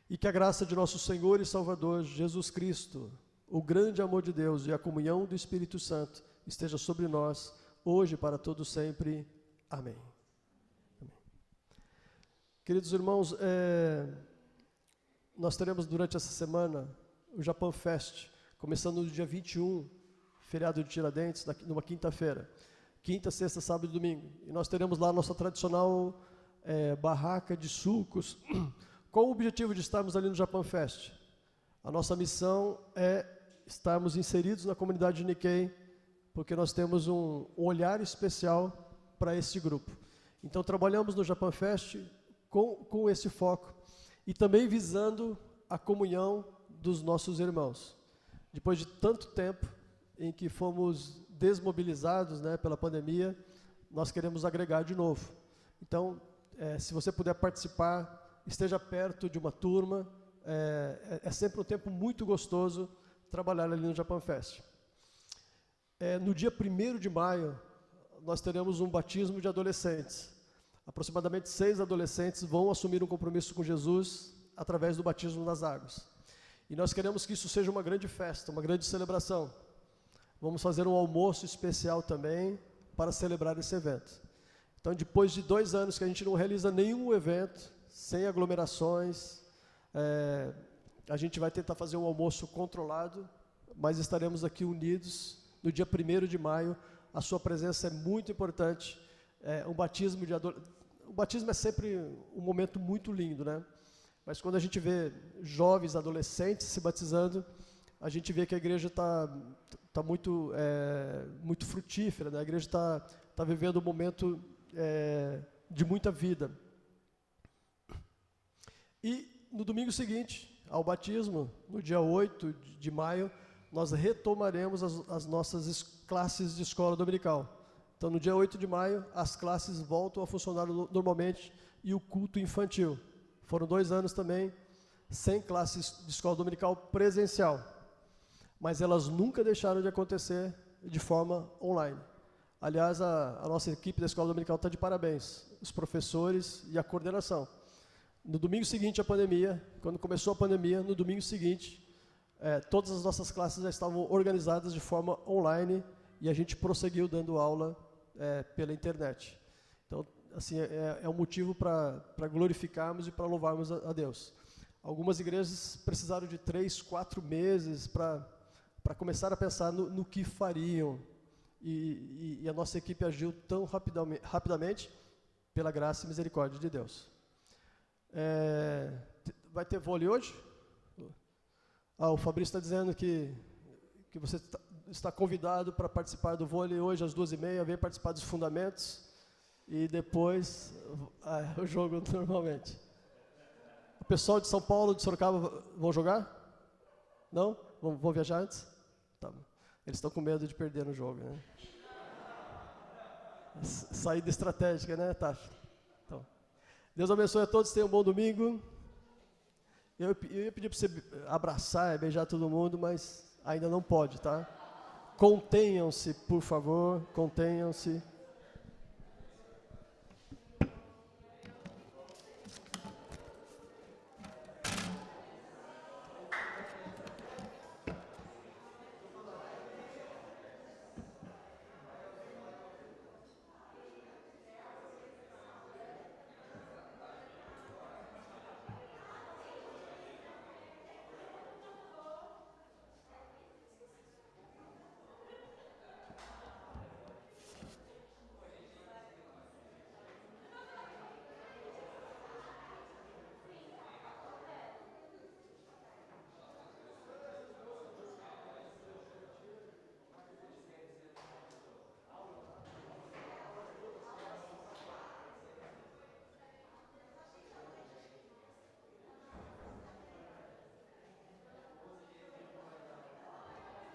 E que a graça de nosso Senhor e Salvador Jesus Cristo, o grande amor de Deus e a comunhão do Espírito Santo esteja sobre nós, hoje e para todo sempre. Amém. Amém. Queridos irmãos, nós teremos durante essa semana o Japan Fest, começando no dia 21, feriado de Tiradentes, numa quinta-feira. Quinta, sexta, sábado e domingo. E nós teremos lá a nossa tradicional barraca de sucos. Qual o objetivo de estarmos ali no Japan Fest? A nossa missão é estarmos inseridos na comunidade de Nikkei, porque nós temos um olhar especial para esse grupo. Então trabalhamos no Japan Fest com esse foco e também visando a comunhão dos nossos irmãos. Depois de tanto tempo em que fomos desmobilizados, né, pela pandemia, nós queremos agregar de novo. Então, se você puder participar, esteja perto de uma turma, é sempre um tempo muito gostoso trabalhar ali no Japan Fest. No dia 1º de maio, nós teremos um batismo de adolescentes. Aproximadamente 6 adolescentes vão assumir um compromisso com Jesus através do batismo nas águas. E nós queremos que isso seja uma grande festa, uma grande celebração. Vamos fazer um almoço especial também para celebrar esse evento. Então, depois de 2 anos que a gente não realiza nenhum evento, sem aglomerações, a gente vai tentar fazer um almoço controlado, mas estaremos aqui unidos no dia 1º de maio. A sua presença é muito importante. O batismo é sempre um momento muito lindo, né? Mas quando a gente vê jovens, adolescentes se batizando, a gente vê que a igreja está muito frutífera, né? A igreja está vivendo um momento de muita vida. E no domingo seguinte, ao batismo, no dia 8 de maio, nós retomaremos as nossas classes de escola dominical. Então, no dia 8 de maio, as classes voltam a funcionar normalmente e o culto infantil. Foram 2 anos também sem classes de escola dominical presencial, mas elas nunca deixaram de acontecer de forma online. Aliás, a nossa equipe da escola dominical está de parabéns, os professores e a coordenação. No domingo seguinte à pandemia, quando começou a pandemia, no domingo seguinte, todas as nossas classes já estavam organizadas de forma online e a gente prosseguiu dando aula pela internet. Então, assim, é um motivo para glorificarmos e para louvarmos a Deus. Algumas igrejas precisaram de 3, 4 meses para começar a pensar no que fariam. E a nossa equipe agiu tão rapidamente pela graça e misericórdia de Deus. Vai ter vôlei hoje? O Fabrício está dizendo que você está convidado para participar do vôlei hoje às 2h30, vem participar dos fundamentos e depois o jogo normalmente. O pessoal de São Paulo, de Sorocaba, vão jogar? Não? Vão viajar antes? Tá. Eles estão com medo de perder no jogo, né? Saída estratégica, né, Tati? Então, Deus abençoe a todos, tenham um bom domingo. Eu ia pedir para você abraçar, beijar todo mundo, mas ainda não pode, tá? Contenham-se, por favor, contenham-se.